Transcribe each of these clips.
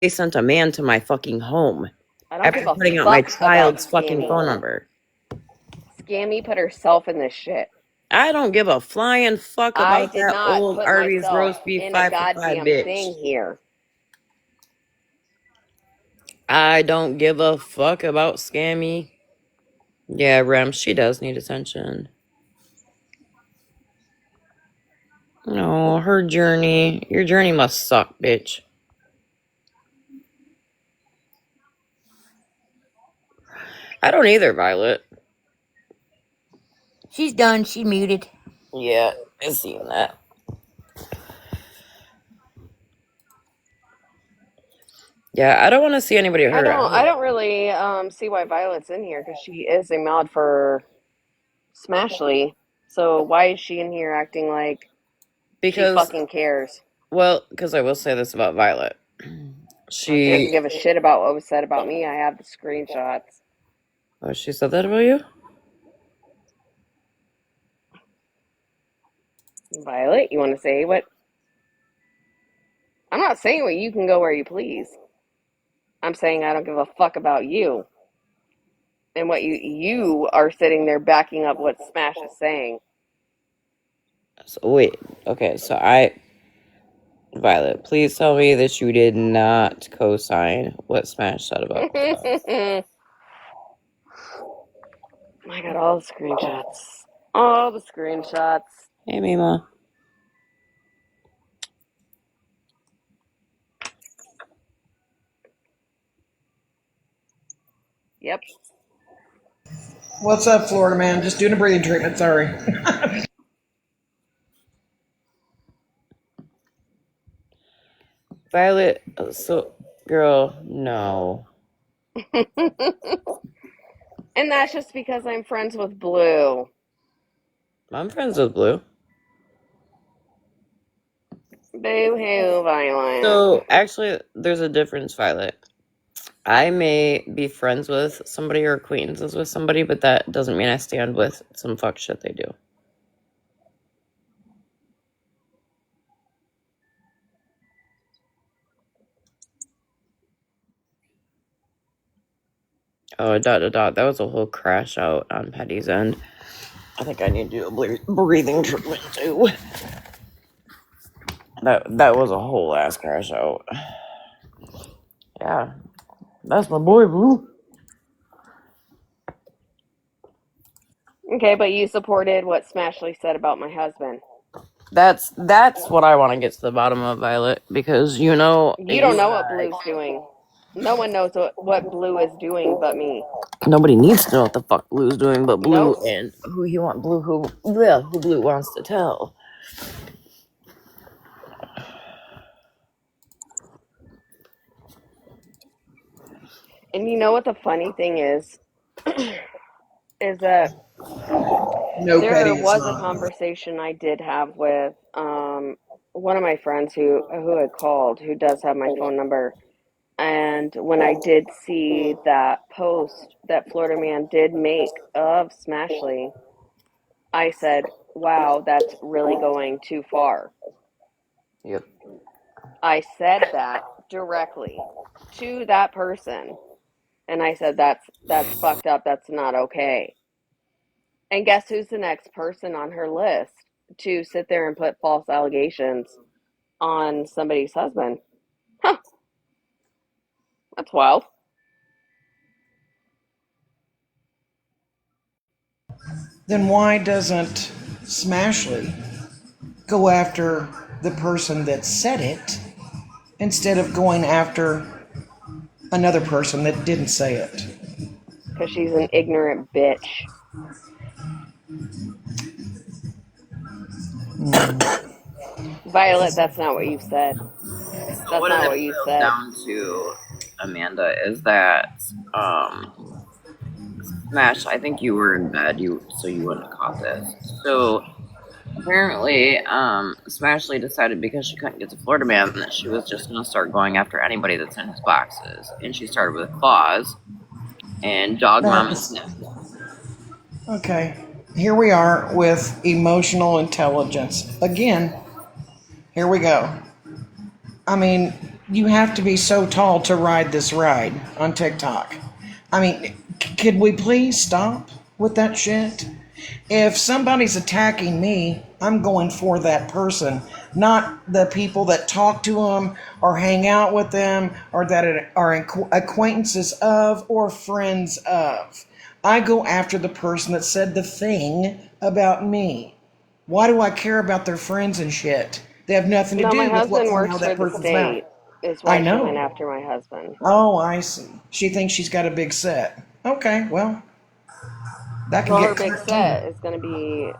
sent a man to my fucking home I don't after give a putting out my fuck child's about fucking Scammy. phone number. Scammy put herself in this shit. I don't give a flying fuck I about did that not old put Arby's myself roast beef in a 5 for $5 goddamn bitch. thing here. I don't give a fuck about Scammy. Yeah, Rem, she does need attention. No, her journey. Your journey must suck, bitch. I don't either, Violet. She's done. She muted. Yeah, I've seen that. Yeah, I don't want to see anybody hurt. I don't really see why Violet's in here because she is a mod for Smashly. So why is she in here acting like she fucking cares? Well, because I will say this about Violet. She doesn't give a shit about what was said about me. I have the screenshots. Oh, she said that about you? Violet, you want to say what? I'm not saying what you can go where you please. I'm saying I don't give a fuck about you. And what you are sitting there backing up what Smash is saying. So, wait, okay, so Violet, please tell me that you did not co-sign what Smash said about I got all the screenshots. All the screenshots. Hey, Mima. Yep. What's up, Florida man? Just doing a breathing treatment, sorry. Violet, so, girl, no. And that's just because I'm friends with Blue. I'm friends with Blue. Boo-hoo, Violet. So, actually, there's a difference, Violet. I may be friends with somebody or acquaintances with somebody, but that doesn't mean I stand with some fuck shit they do. Oh, ... That was a whole crash out on Petty's end. I think I need to do a breathing treatment too. That was a whole ass crash out. Yeah, that's my boy Blue. Okay, but you supported what Smashley said about my husband. That's what I want to get to the bottom of, Violet, because you don't know what Blue's doing. No one knows what Blue is doing but me. Nobody needs to know what the fuck Blue's doing but Blue. Nope. And who Blue wants to tell. And you know what the funny thing is? Is that there was a conversation I did have with one of my friends who had called, who does have my phone number. And when I did see that post that Florida Man did make of Smashly, I said, wow, that's really going too far. Yep. I said that directly to that person. And I said, that's fucked up. That's not okay. And guess who's the next person on her list to sit there and put false allegations on somebody's husband? Huh. That's wild. Then why doesn't Smashly go after the person that said it instead of going after another person that didn't say it? Because she's an ignorant bitch. Violet, that's not what you said. That's not what you said. Down to Amanda is that Smash, I think you were in bed, so you wouldn't have caught this. So apparently, Smashley decided because she couldn't get to Florida Man that she was just gonna start going after anybody that's in his boxes. And she started with Claus and Dog Mom and Sniff. Okay. Here we are with emotional intelligence. Again, here we go. I mean, You have to be so tall to ride this ride on TikTok. I mean, could we please stop with that shit? If somebody's attacking me, I'm going for that person, not the people that talk to them or hang out with them or that are acquaintances of or friends of. I go after the person that said the thing about me. Why do I care about their friends and shit? They have nothing to No, my do with what husband somehow works for that the person's about. state, is I why she went know. after my husband. Oh, I see. She thinks she's got a big set. Okay, well, that can Well, her get big cut too. set is going to be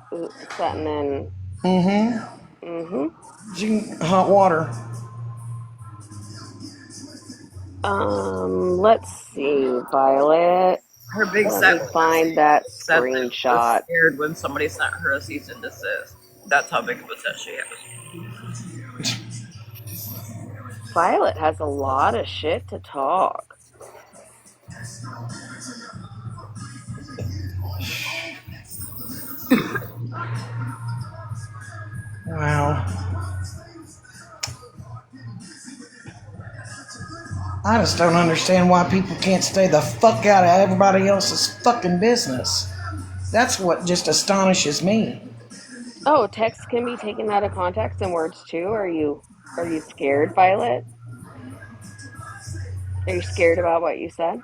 setting in. Mm-hmm. Mm-hmm. Hot water. Let's see, Violet. Her big Let set me find that set that was screenshot. scared when somebody sent her a cease and desist. That's how big of a set she has. Violet has a lot of shit to talk. Wow. I just don't understand why people can't stay the fuck out of everybody else's fucking business. That's what just astonishes me. Oh, text can be taken out of context and words too. Are you scared, Violet? Are you scared about what you said?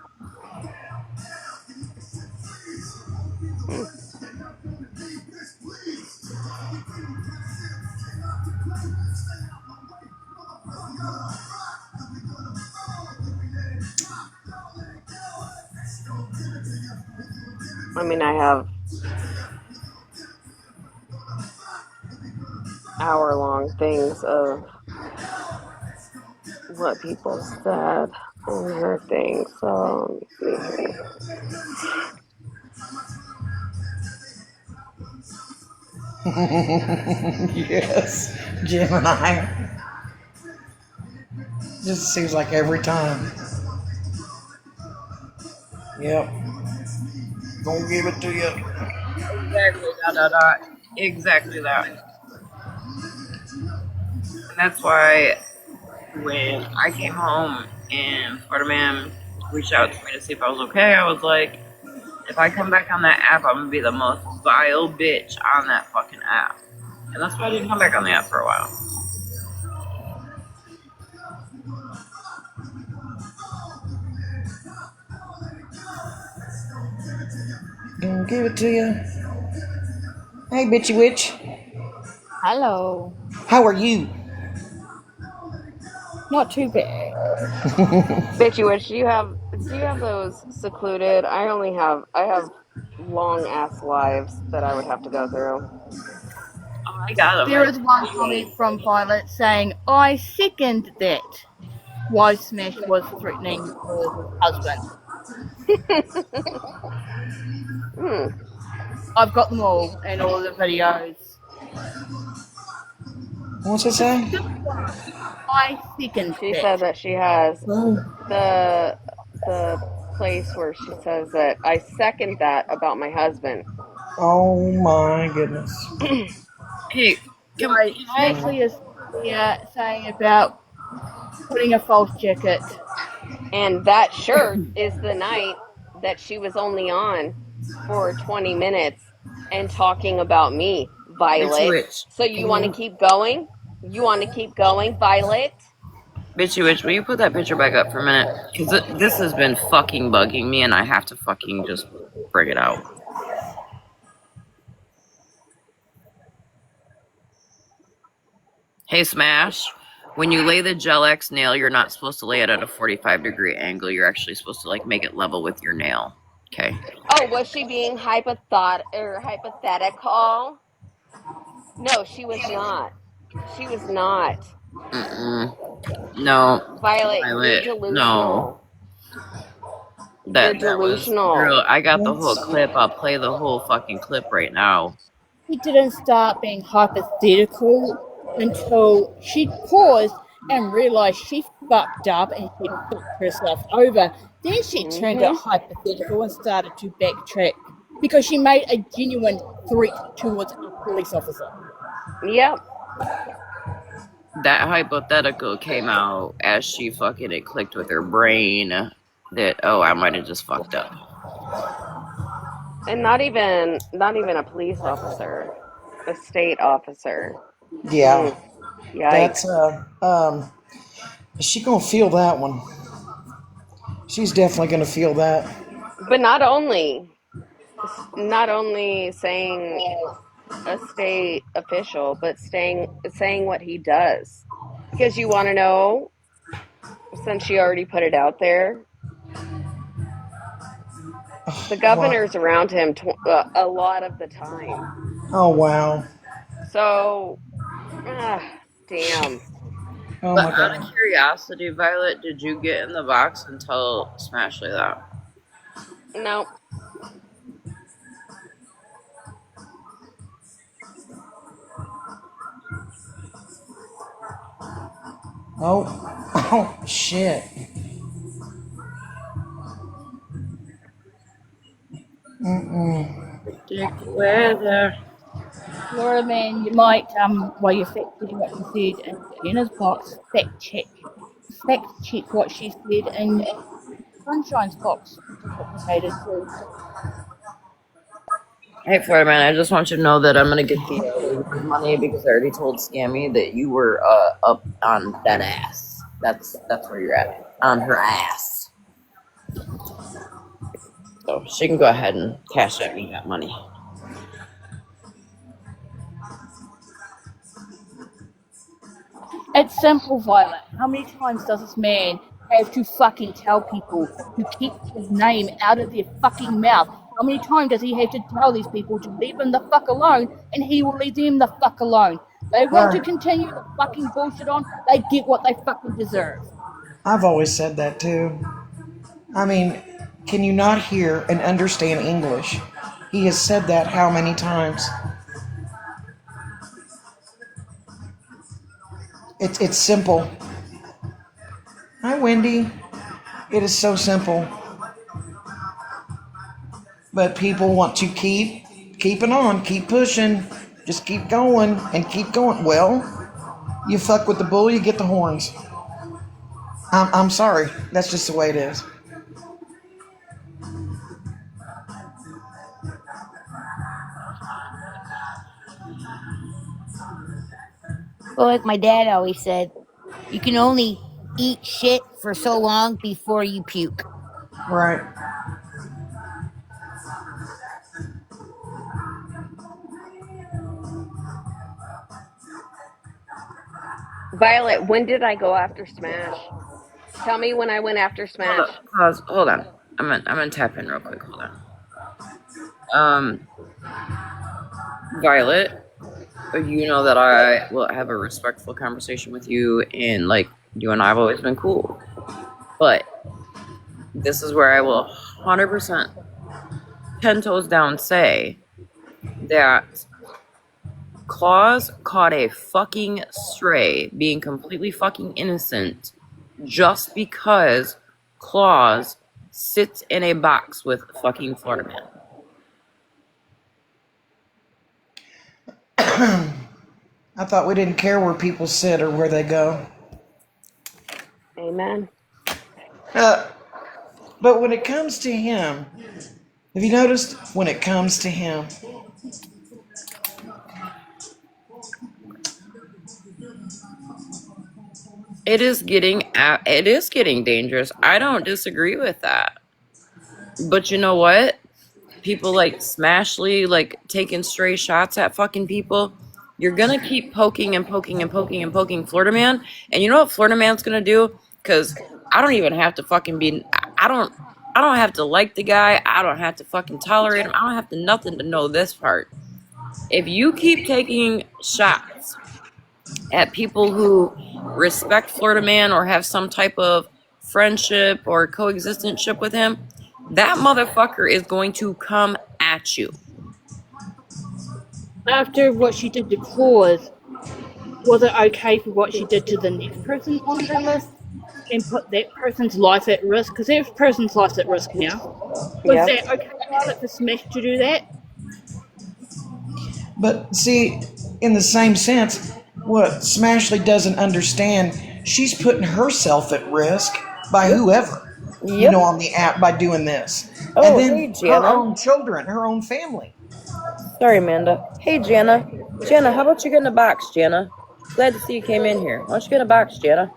Hmm. I mean, I have hour-long things of what people said in her thing. So let me see here. Yes, Gemini. Just seems like every time. Yep. Gonna give it to you. Exactly. Dot, dot, dot. Exactly that. And that's why when I came home and Florida Man reached out to me to see if I was okay, I was like, if I come back on that app, I'm gonna be the most vile bitch on that fucking app. And that's why I didn't come back on the app for a while. Gonna give it to you. Hey, bitchy witch. Hello. How are you? Not too bad. Bitchy Witch, do you have those secluded? I have long ass lives that I would have to go through. Oh, I got him. There is one comment from Violet saying, I second that. Why Smash was threatening her husband. Hmm. I've got them all and all the videos. What's it say? I second She said that. that she has Oh. the the place where she says that I second that about my husband. Oh my goodness. Hey, Right, can I? Smashley is saying about putting a false jacket. And that shirt is the night that she was only on for 20 minutes and talking about me, Bitchy Violet. Witch. So you want to keep going? You want to keep going, Violet? Bitchy Witch, will you put that picture back up for a minute? Because this has been fucking bugging me and I have to fucking just bring it out. Hey, Smash. When you lay the Gel X nail, you're not supposed to lay it at a 45-degree angle. You're actually supposed to, like, make it level with your nail. Okay? Oh, was she being hypothetical? No, she was not. She was not. Mm-mm. No. Violet, you're Violet. No. delusional. You're That was... delusional. Girl, I got the whole What's clip. I'll play the whole fucking clip right now. He didn't start being hypothetical until she paused and realized she fucked up and she fucked herself over. Then she turned it Mm-hmm. hypothetical and started to backtrack because she made a genuine threat towards a police officer. Yep. that hypothetical came out as she fucking it clicked with her brain that, oh, I might have just fucked up. And not even a police officer, a state officer. Yeah, that's Yikes. she gonna feel that one. She's definitely gonna feel that. But not only saying a state official, but saying what he does. Because you want to know, since she already put it out there, the What? governor's around him a lot of the time. Oh wow. So, ah, damn. Oh But my out of god. curiosity, Violet, did you get in the box and tell Smashley that? No, Oh. Oh shit. Dick weather. Florida man, you might, while you're fact checking what she said in Jenna's box, fact check what she said in Sunshine's box, reciprocated too. Hey, Florida man, I just want you to know that I'm gonna get the reward money because I already told Scammy that you were up on that ass. That's where you're at, on her ass. So she can go ahead and cash out me that money. It's simple, Violet. How many times does this man have to fucking tell people to keep his name out of their fucking mouth? How many times does he have to tell these people to leave him the fuck alone, and he will leave them the fuck alone? They want to Right. continue the fucking bullshit on, they get what they fucking deserve. I've always said that too. I mean, can you not hear and understand English? He has said that how many times? It's simple. Hi, Wendy. It is so simple. But people want to keep it on, keep pushing, just keep going and keep going. Well, you fuck with the bull, you get the horns. I'm sorry. That's just the way it is. Well, like my dad always said, you can only eat shit for so long before you puke. Right. Violet, when did I go after Smash? Tell me when I went after Hold Smash. up, pause. Hold on. I'm gonna tap in real quick. Hold on. Violet, you know that I will have a respectful conversation with you, and like you and I have always been cool. But this is where I will 100% 10 toes down say that Claus caught a fucking stray being completely fucking innocent just because Claus sits in a box with fucking Florida Man. I thought we didn't care where people sit or where they go. Amen. But when it comes to him, have you noticed when it comes to him, It is getting dangerous. I don't disagree with that. But you know what? People like Smashley, like taking stray shots at fucking people. You're gonna keep poking and poking and poking and poking Florida Man, and you know what Florida Man's gonna do? Because I don't even have to fucking be. I don't have to like the guy. I don't have to fucking tolerate him. I don't have to nothing to know this part. If you keep taking shots at people who respect Florida Man or have some type of friendship or coexistentship with him, that motherfucker is going to come at you. After what she did to Claus, was it okay for what she did to the next person on her list and put that person's life at risk? Because that person's life's at risk now. Was Yep. that okay, Violet, for Smash to do that? but see, in the same sense, what Smashley doesn't understand, she's putting herself at risk by whoever, Yep. on the app by doing this. Oh, And then hey, her Jana. own children, her own family. Sorry, Amanda. Hey, Jana. Jana, how about you get in a box, Jana? Glad to see you came in here. Why don't you get in a box, Jana?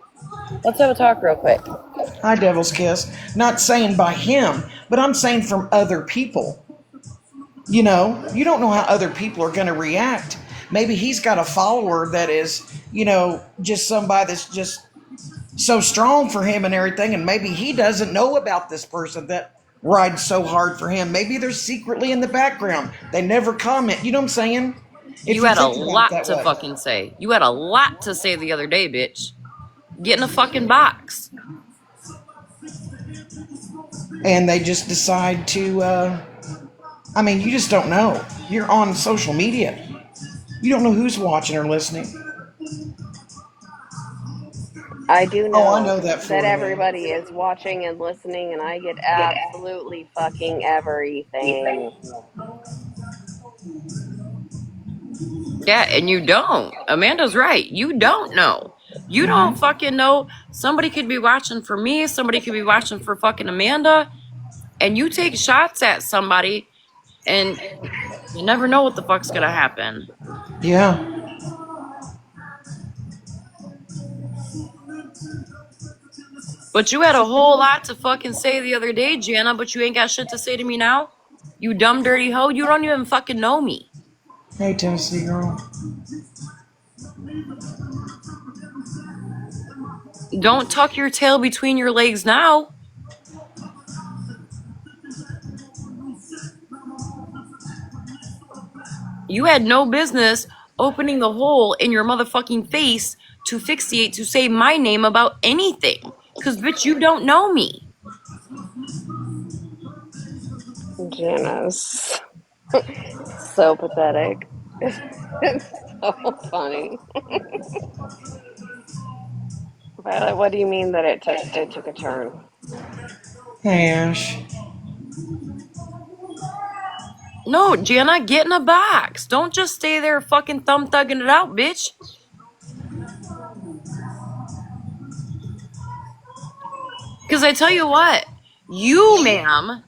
Let's have a talk real quick. Hi, Devil's Kiss. Not saying by him, but I'm saying from other people. You don't know how other people are going to react. Maybe he's got a follower that is, just somebody that's just so strong for him and everything, and maybe he doesn't know about this person that rides so hard for him. Maybe they're secretly in the background. They never comment. You know what I'm saying? If You had a think about it lot that to way. fucking say. You had a lot to say the other day, bitch. Get in a fucking box. And they just decide to, you just don't know. You're on social media. You don't know who's watching or listening. I do Oh, I know know that that Florida man. everybody is watching and listening, and I get absolutely fucking everything. Yeah, and you don't. Amanda's right. You don't know. You don't fucking know. Somebody could be watching for me. Somebody could be watching for fucking Amanda. And you take shots at somebody, and you never know what the fuck's gonna happen. Yeah. But you had a whole lot to fucking say the other day, Jana, but you ain't got shit to say to me now? You dumb, dirty hoe. You don't even fucking know me. Hey, Tennessee girl. Don't tuck your tail between your legs now. You had no business opening the hole in your motherfucking face to fixate to say my name about anything. Because, bitch, you don't know me. Janice. So pathetic. It's so funny. Violet, what do you mean that it took a turn? Hey, Ash. No, Jana, get in a box. Don't just stay there fucking thumb-thugging it out, bitch. Because I tell you what, you, ma'am,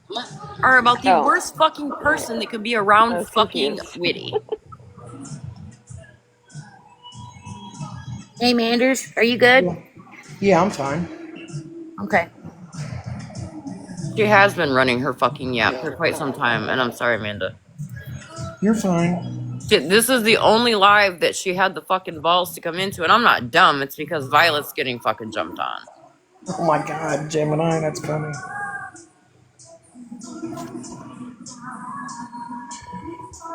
are about the Oh, worst fucking person that could be I around was fucking confused. Witty. Hey, Manders, are you good? Yeah, I'm fine. Okay. She has been running her fucking yap for quite some time, and I'm sorry, Amanda. You're fine. This is the only live that she had the fucking balls to come into, and I'm not dumb. It's because Violet's getting fucking jumped on. Oh my God, Gemini, that's funny.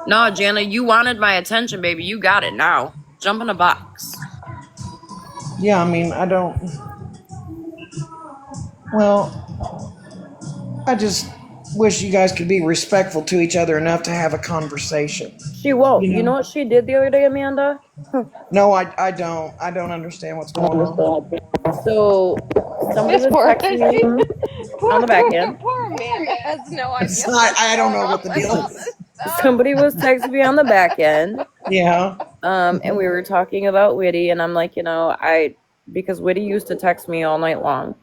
No, Jana, you wanted my attention, baby. You got it now. Jump in a box. Yeah, I don't. Well, I just wish you guys could be respectful to each other enough to have a conversation. She won't. You You know know? what she did the other day, Amanda? No, I don't. I don't understand what's going on. So, somebody This was poor, texting me on poor, the back end. poor Amanda has no idea It's not, what's I don't going know on what the with deal all is. this stuff. Somebody was texting me on the back end. Yeah. And we were talking about Whitty, and I'm like, because Whitty used to text me all night long.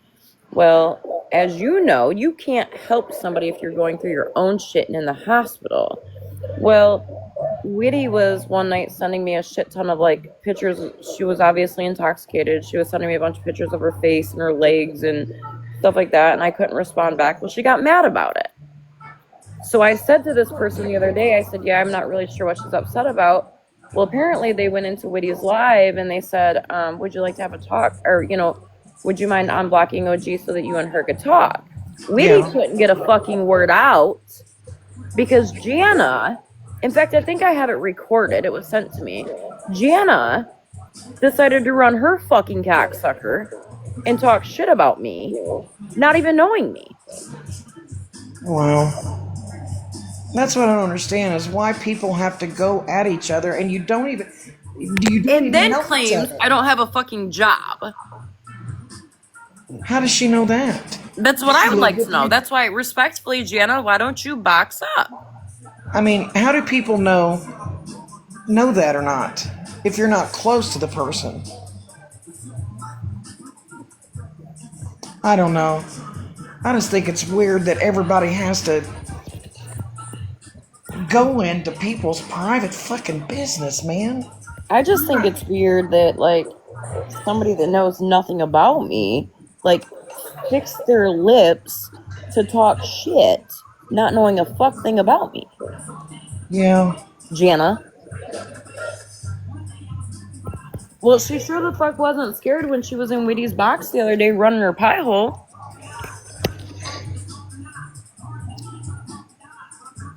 Well, as you know, you can't help somebody if you're going through your own shit and in the hospital. Well, Whitty was one night sending me a shit ton of pictures. She was obviously intoxicated. She was sending me a bunch of pictures of her face and her legs and stuff like that, and I couldn't respond back. Well, she got mad about it. So I said to this person the other day, I said, yeah, I'm not really sure what she's upset about. Well, apparently they went into Whitty's live and they said, would you like to have a talk? Or, would you mind unblocking OG so that you and her could talk? Whitty couldn't get a fucking word out because Jana, in fact, I think I have it recorded. It was sent to me. Jana decided to run her fucking cocksucker and talk shit about me, not even knowing me. Well, that's what I don't understand is why people have to go at each other and you don't even And then know each claims other. I don't have a fucking job. How does she know that? That's what I would like to know. That's why, respectfully, Jana, why don't you box up? How do people know that or not? if you're not close to the person. I don't know. I just think it's weird that everybody has to go into people's private fucking business, man. I just think it's weird that, like, somebody that knows nothing about me, like, fix their lips to talk shit, not knowing a fuck thing about me. Yeah. Jana. Well, she sure the fuck wasn't scared when she was in Whitty's box the other day running her pie hole.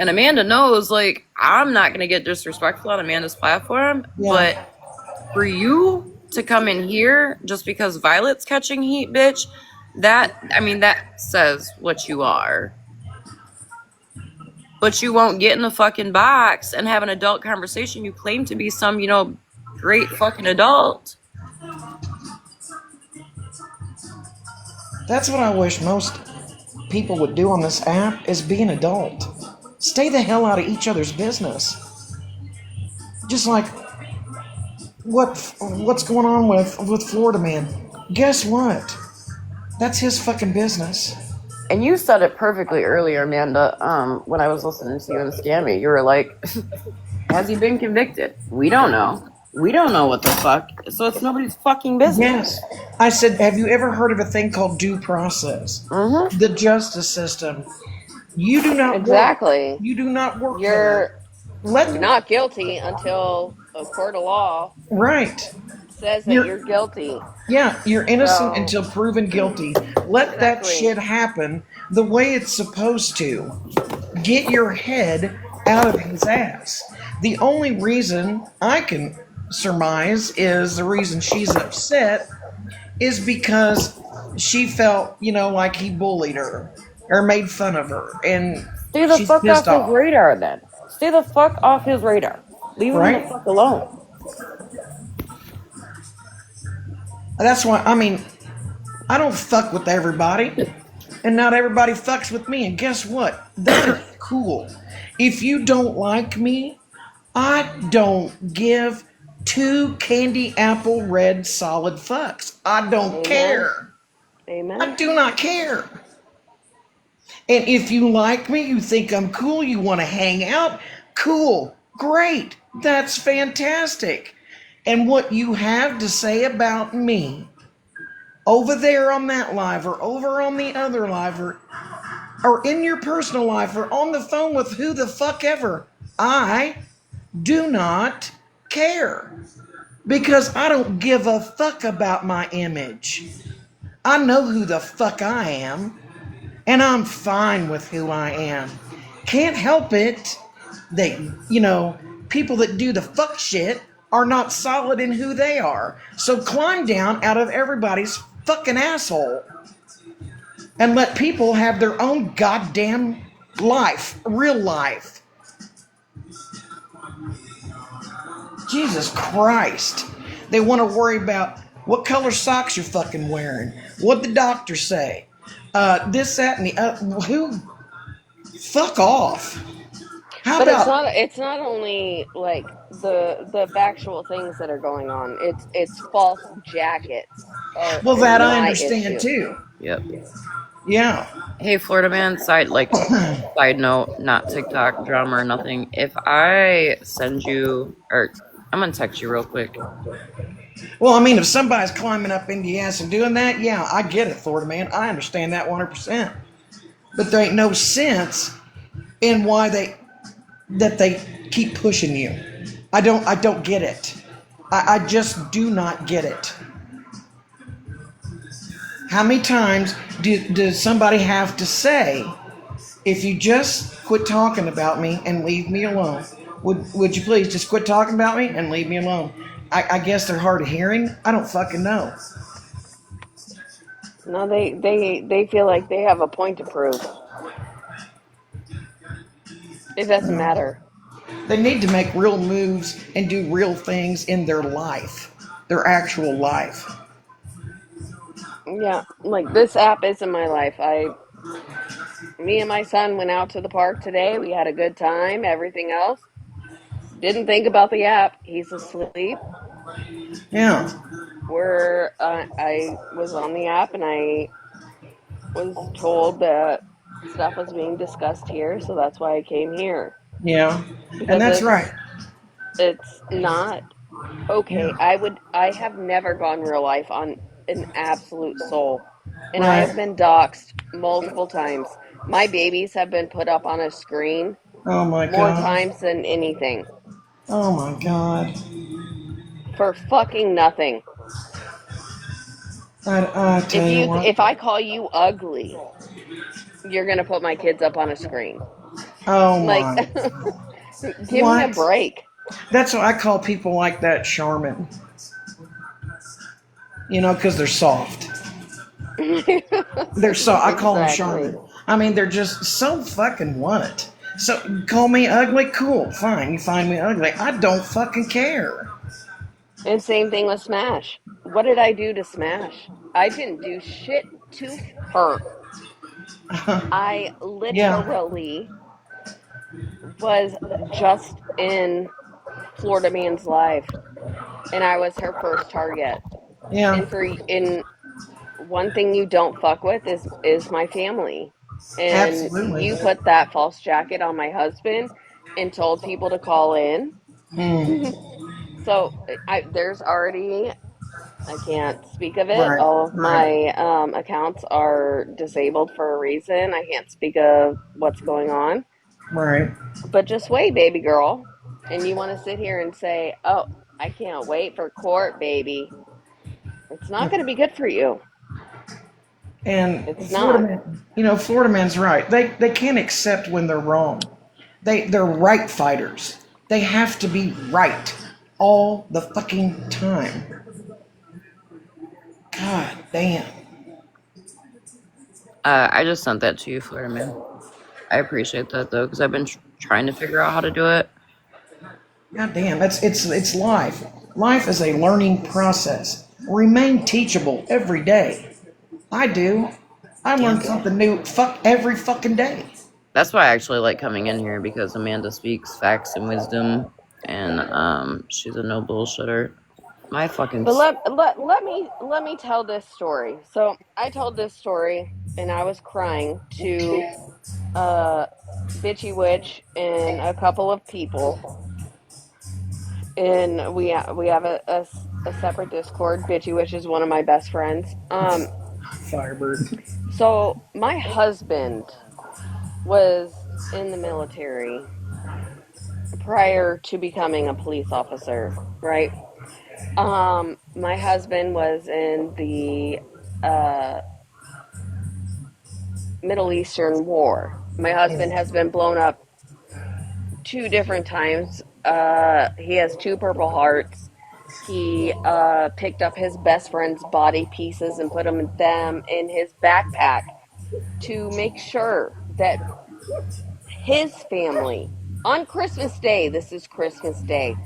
And Amanda knows, like, I'm not going to get disrespectful on Amanda's platform, Yeah. but for you to come in here just because Violet's catching heat, bitch, that says what you are. But you won't get in the fucking box and have an adult conversation. You claim to be some, great fucking adult. That's what I wish most people would do on this app is be an adult. Stay the hell out of each other's business. Just like what's going on with Florida Man. Guess what? That's his fucking business. And you said it perfectly earlier, Amanda, when I was listening to you and Scammy. You were like, has he been convicted? We don't know. We don't know what the fuck. So it's nobody's fucking business. Yes. I said, have you ever heard of a thing called due process? Mm-hmm. The justice system. You do not exactly. work. You do not work. You're not guilty until a court of law says that you're guilty. Yeah, you're innocent until proven guilty. Let that shit happen the way it's supposed to. Get your head out of his ass. The only reason I can surmise is the reason she's upset is because she felt, like he bullied her or made fun of her, and stay the fuck off his radar then. Stay the fuck off his radar. Leave him the fuck alone. That's why, I don't fuck with everybody, and not everybody fucks with me, and guess what? That's cool. If you don't like me, I don't give two candy apple red solid fucks. I don't care. Amen. I do not care. And if you like me, you think I'm cool, you want to hang out, cool, great, that's fantastic. And what you have to say about me over there on that live or over on the other live or in your personal life or on the phone with who the fuck ever, I do not care. Because I don't give a fuck about my image. I know who the fuck I am. And I'm fine with who I am. Can't help it that, people that do the fuck shit are not solid in who they are. So climb down out of everybody's fucking asshole and let people have their own goddamn life, real life. Jesus Christ. They want to worry about what color socks you're fucking wearing, what the doctors say, this, that, and the other. Who? Fuck off. But it's not only like the factual things that are going on. It's false jackets. Well, that I understand too. Yep. Yeah. Hey, Florida Man, side note, not TikTok drama or nothing. If I send you, or I'm gonna text you real quick. Well, if somebody's climbing up into your ass and doing that, yeah, I get it, Florida Man. I understand that 100%. But there ain't no sense in why they keep pushing you. I don't get it. I just do not get it. How many times does somebody have to say, if you just quit talking about me and leave me alone, would you please just quit talking about me and leave me alone? I guess they're hard of hearing. I don't fucking know. No, they feel like they have a point to prove. It doesn't matter. They need to make real moves and do real things in their life, their actual life. Yeah, like this app is in my life. Me and my son went out to the park today. We had a good time, everything else. Didn't think about the app. He's asleep. Yeah. Where I was on the app and I was told that stuff was being discussed here, so that's why I came here. Yeah. And Because that's right. it's not okay. Yeah. I have never gone real life on an absolute soul. And I have Right. been doxxed multiple times. My babies have been put up on a screen Oh my more God. times than anything. Oh my God. For fucking nothing. I tell you what. If I call you ugly, you're gonna put my kids up on a screen. Oh Like, my. give me a What? break. That's what I call people like that Charmin. You know, because they're soft. They're so. I call them Exactly. Charmin. I mean, they're just so fucking what? So call me ugly, cool, fine. You find me ugly, I don't fucking care. And same thing with Smash. What did I do to Smash? I didn't do shit to her. I Yeah, literally was just in Florida Man's life, and I was her first target. yeah, And for in one thing you don't fuck with is my family. And absolutely. you put that false jacket on my husband and told people to call in. Mm, So there's already I can't speak of it. right, All of right, my accounts are disabled for a reason. I can't speak of what's going on. right. But just wait, baby girl. And you want to sit here and say, oh, I can't wait for court, baby. It's not going to be good for you. And It's Florida not. man, Florida man's right. They can't accept when they're wrong. They're right fighters. They have to be right all the fucking time. God damn. I just sent that to you, Florida man. I appreciate that though, because I've been trying to figure out how to do it. God damn. It's life. Life is a learning process. Remain teachable every day. I do. I learn Yeah. something new every fucking day. That's why I actually like coming in here, because Amanda speaks facts and wisdom, and she's a no bullshitter. My fucking But let me tell this story. So I told this story and I was crying to uh Bitchy Witch and a couple of people, and we have a separate Discord. Bitchy Witch is one of my best friends. Firebird. So my husband was in the military prior to becoming a police officer, right? My husband was in the uh, Middle Eastern War. My husband has been blown up 2 different times. He has 2 Purple Hearts. He picked up his best friend's body pieces and put them in his backpack to make sure that his family, on Christmas Day, this is Christmas Day,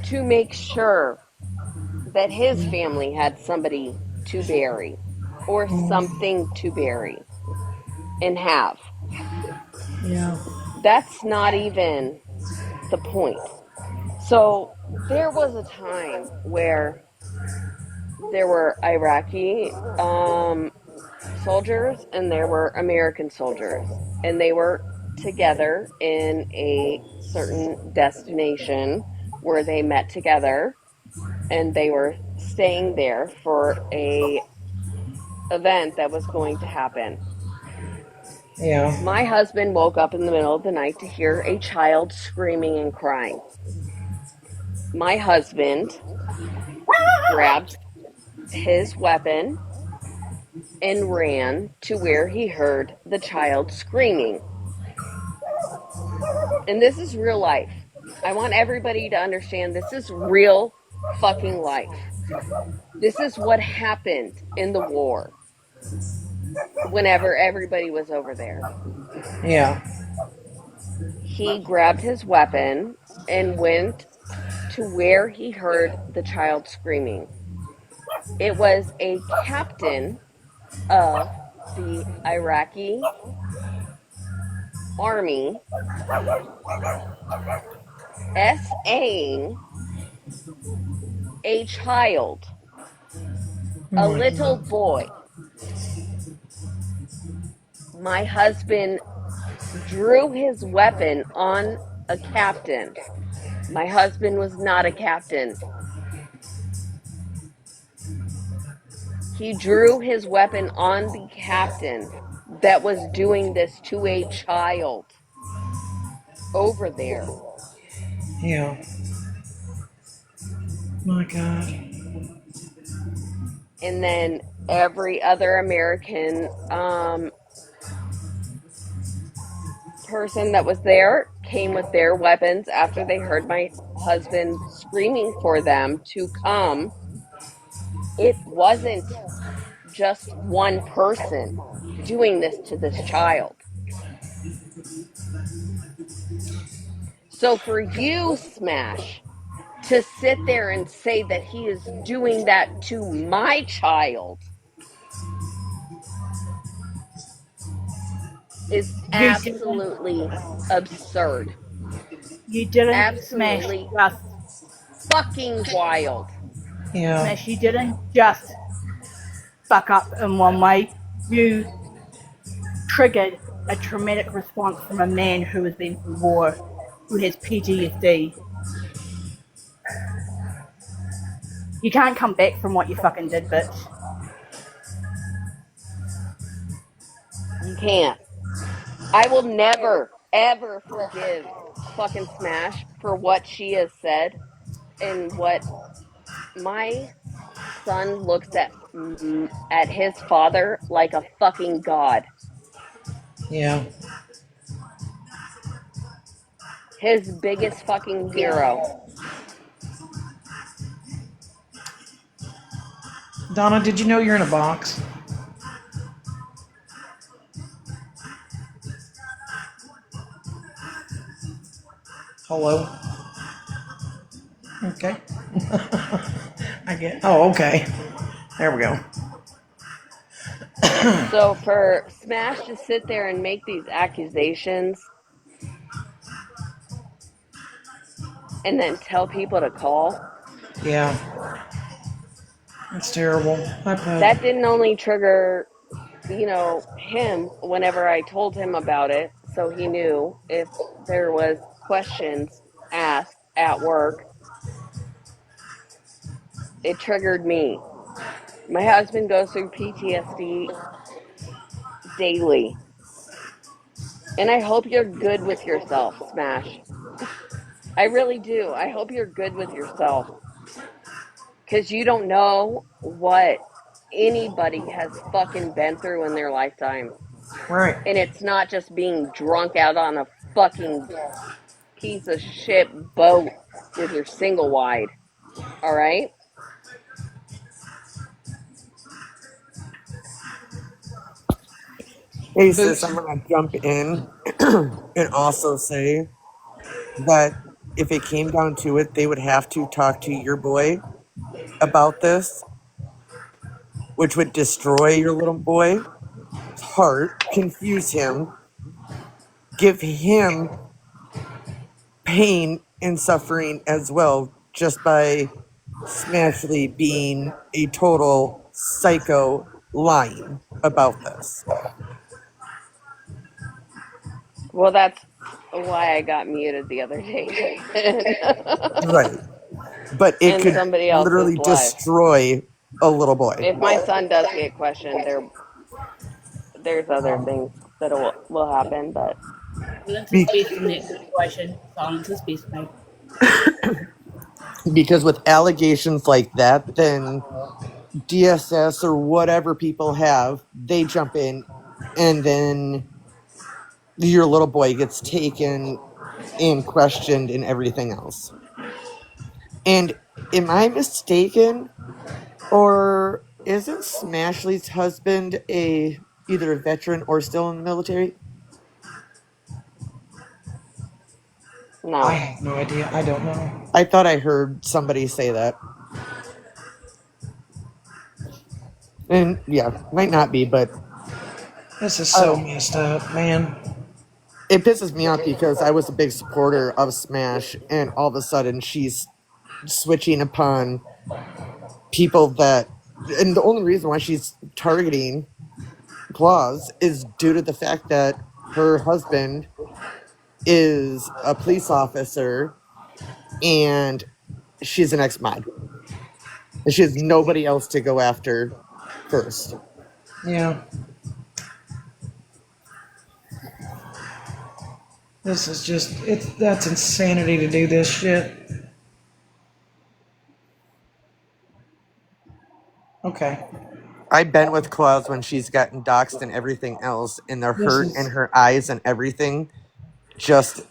to make sure that his family had somebody to bury or something to bury and have. Yeah. That's not even the point. So there was a time where there were Iraqi soldiers and there were American soldiers, and they were together in a certain destination where they met together, and they were staying there for a event that was going to happen. Yeah. My husband woke up in the middle of the night to hear a child screaming and crying. My husband grabbed his weapon and ran to where he heard the child screaming. And this is real life. I want everybody to understand this is real fucking life. This is what happened in the war whenever everybody was over there. Yeah. He grabbed his weapon and went to where he heard the child screaming. It was a captain of the Iraqi army SAing a child, a Oh my little God. boy. My husband drew his weapon on a captain. My husband was not a captain. He drew his weapon on the captain that was doing this to a child over there. Yeah. My God. And then every other American person that was there came with their weapons after they heard my husband screaming for them to come. It wasn't just one person doing this to this child. So for you, Smash, to sit there and say that he is doing that to my child is You didn't. absolutely absurd. You didn't smash Absolutely just. fucking wild. Yeah. Smash. You didn't just fuck up in one way. You triggered a traumatic response from a man who has been through war, who has PTSD. You can't come back from what you fucking did, bitch. You can't. I will never, ever forgive fucking Smash for what she has said and what my son looks at his father like a fucking god. Yeah. His biggest fucking hero. Donna, did you know you're in a box? Hello? Okay. I get. Oh, okay. There we go. So for Smash to sit there and make these accusations and then tell people to call, Yeah. That's terrible. Hi, that Pug. didn't only trigger, him whenever I told him about it, so he knew if there was questions asked at work, it triggered me. My husband goes through PTSD daily. And I hope you're good with yourself, Smash. I really do. I hope you're good with yourself because you don't know what anybody has fucking been through in their lifetime. Right. And it's not just being drunk out on a fucking piece of shit boat with your single wide. All right? Hey, sis, Boots. I'm going to jump in and also say that if it came down to it, they would have to talk to your boy about this, which would destroy your little boy's heart, confuse him, give him pain and suffering as well, just by Smashly being a total psycho lying about this. Well, that's why I got muted the other day, Jason. Right. But it And could somebody else's literally life. destroy a little boy. If my son does get questioned, there's other things that will happen, but Silence is Be- best in that situation. Silence is best, mate. because with allegations like that, then DSS or whatever people have, they jump in and then your little boy gets taken and questioned and everything else. And am I mistaken? Or isn't Smashley's husband either a veteran or still in the military? I no. have no idea. I don't know. I thought I heard somebody say that. And yeah, might not be, but This is so messed up, man. It pisses me off because I was a big supporter of Smash, and all of a sudden she's switching upon people that. And the only reason why she's targeting Claus is due to the fact that her husband is a police officer and she's an ex-mod. And she has nobody else to go after first. Yeah. This is just, that's insanity to do this shit. Okay. I've been with Claus when she's gotten doxxed and everything else, and the This hurt in is, her eyes and everything just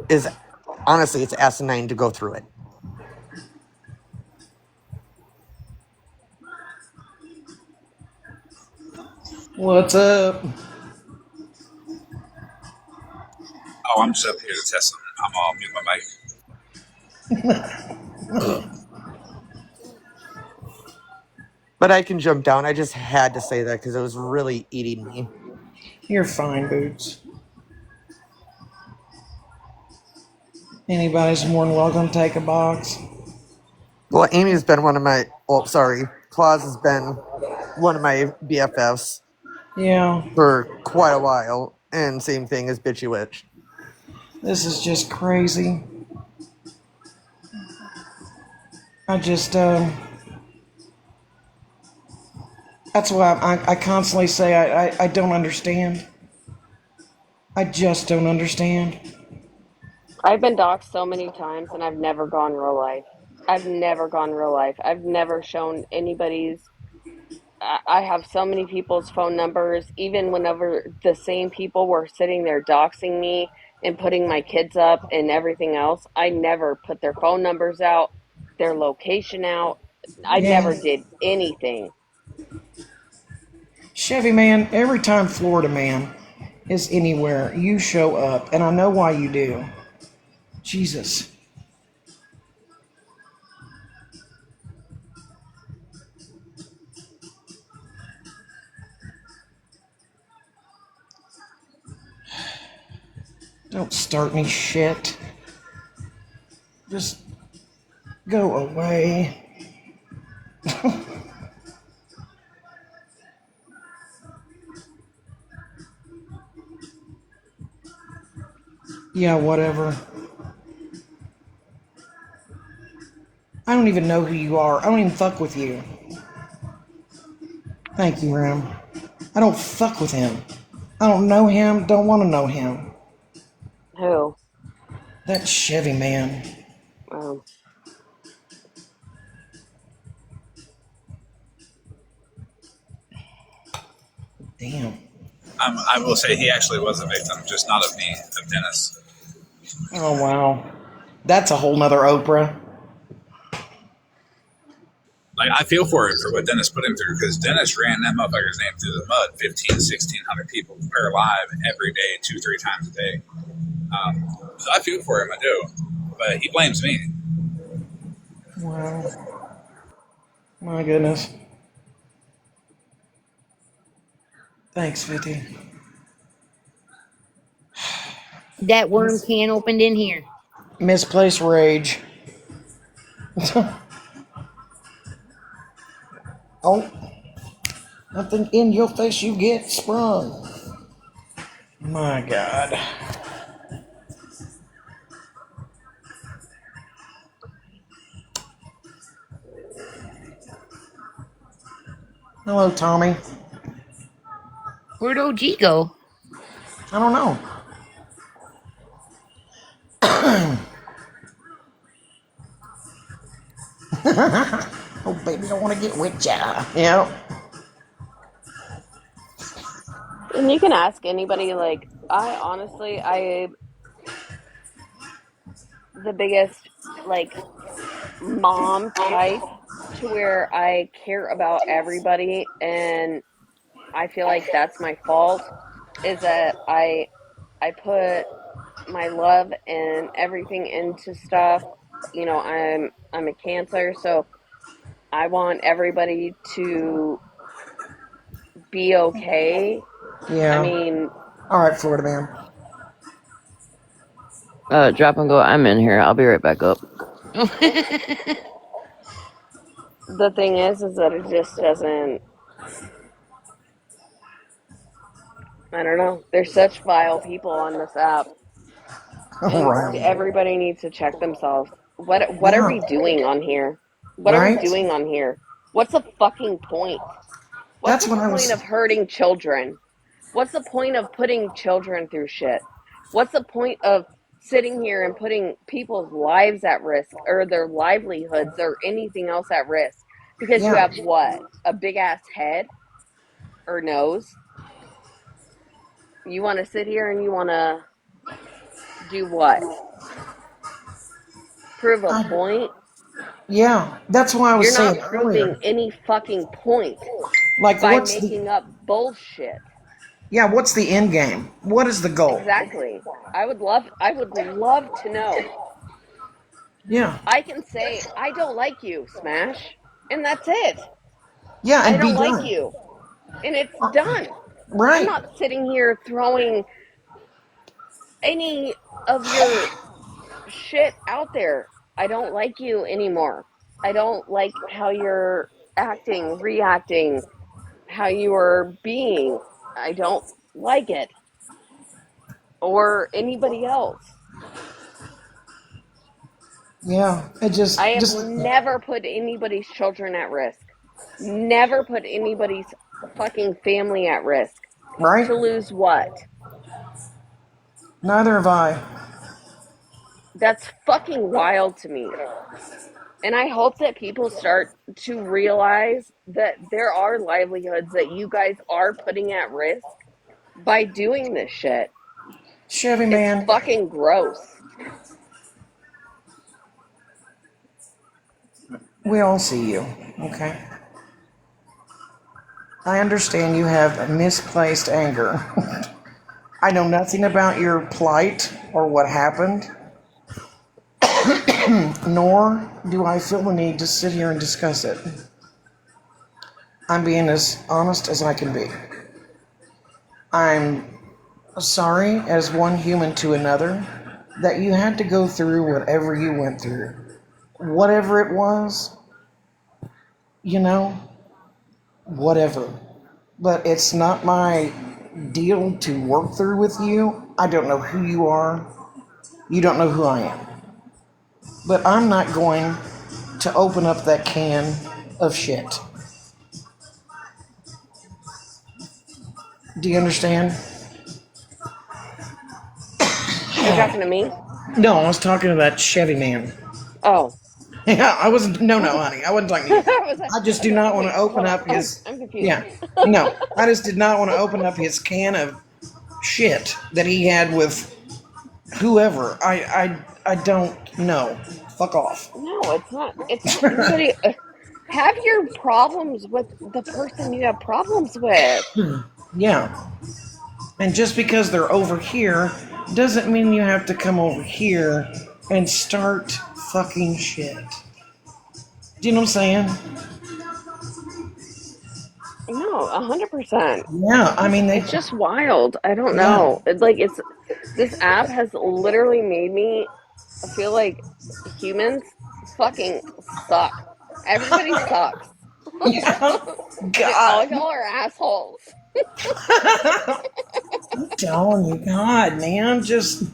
is honestly, it's asinine to go through it. what's up? Oh, I'm just up here to test something. I'm all mute my mic. But I can jump down. I just had to say that because it was really eating me. You're fine, Boots. Anybody's more than welcome to take a box. Well, Amy's been one of my. Oh, sorry. Claus has been one of my BFFs Yeah. for quite a while. And same thing as Bitchy Witch. This is just crazy. I just, that's why I constantly say I don't understand. I just don't understand. I've been doxxed so many times and I've never gone real life. I've never gone real life. I've never shown anybody's. I have so many people's phone numbers, even whenever the same people were sitting there doxing me and putting my kids up and everything else. I never put their phone numbers out, their location out. I Yeah. never did anything. Chevy man, every time Florida man is anywhere, you show up, and I know why you do. Jesus. Don't start me shit. Just go away. Yeah, whatever. I don't even know who you are. I don't even fuck with you. Thank you, Ram. I don't fuck with him. I don't know him, don't want to know him. Who? That Chevy man. Um, Damn. I will say he actually was a victim, just not of me, of Dennis. Oh, wow. That's a whole nother Oprah. Like, I feel for him for what Dennis put him through, because Dennis ran that motherfucker's name through the mud 1,500, 1,600 people per live every day, 2-3 times a day. So I feel for him, I do. But he blames me. Wow. My goodness. Thanks, 50. That worm can opened in here. Misplaced rage. Oh. Nothing in your face, you get sprung. My God. Hello, Tommy. Where'd OG go? I don't know. Oh, baby, I want to get with ya. Yeah. and you can ask anybody, like, I honestly, the biggest, like, mom type to where I care about everybody, and I feel like that's my fault is that I put my love and everything into stuff. You know, I'm a Cancer, so I want everybody to be okay. I Yeah. mean, All right, Florida man. Drop and go. I'm in here. I'll be right back up. The thing is that it just doesn't. I don't know. There's such vile people on this app, and Right. everybody needs to check themselves. What are Yeah. we doing on here? What are we Right. doing on here? What's the fucking point? What's That's the what I point was. of hurting children? What's the point of putting children through shit? What's the point of sitting here and putting people's lives at risk or their livelihoods or anything else at risk? Because you Yeah. have what? A big ass head or nose? You want to sit here and you want to do what? Prove a I, point? yeah. That's why I You're was not saying proving earlier. any fucking point Like, by what's the? making up bullshit. Yeah. What's the end game? What is the goal? Exactly. I would love to know. Yeah. I can say I don't like you, Smash, and that's it. Yeah, I and be don't like done. you, and it's done. I'm Right. not sitting here throwing any of your shit out there. I don't like you anymore. I don't like how you're acting, reacting, how you are being. I don't like it. Or anybody else. Yeah. It I have just never put anybody's children at risk. Never put anybody's fucking family at risk. right. To lose what? Neither have I. That's fucking wild to me. And I hope that people start to realize that there are livelihoods that you guys are putting at risk by doing this shit. Chevy It's man. fucking gross. We all see you. Okay. I understand you have misplaced anger. I know nothing about your plight or what happened, nor do I feel the need to sit here and discuss it. I'm being as honest as I can be. I'm sorry, as one human to another, that you had to go through whatever you went through. Whatever it was, you know, whatever. But it's not my deal to work through with you. I don't know who you are. You don't know who I am. But I'm not going to open up that can of shit. Do you understand? Are you talking to me? No, I was talking about Chevy Man. Oh. Yeah, I wasn't. No, no, honey, I wasn't talking to you. I just I do was like, not want to wait, open hold on. up his. I'm confused. Yeah, no, I just did not want to open up his can of shit that he had with whoever. I don't know. Fuck off. No, it's not. It's not anybody. Have your problems with the person you have problems with. Yeah, and just because they're over here doesn't mean you have to come over here and start fucking shit. Do you know what I'm saying? No, 100%. Yeah, I mean they. It's just wild. I don't Yeah. know. It's like it's this app has literally made me feel like humans fucking suck. Everybody sucks. Yeah. All God. y'all are assholes. I'm telling you, God, man, just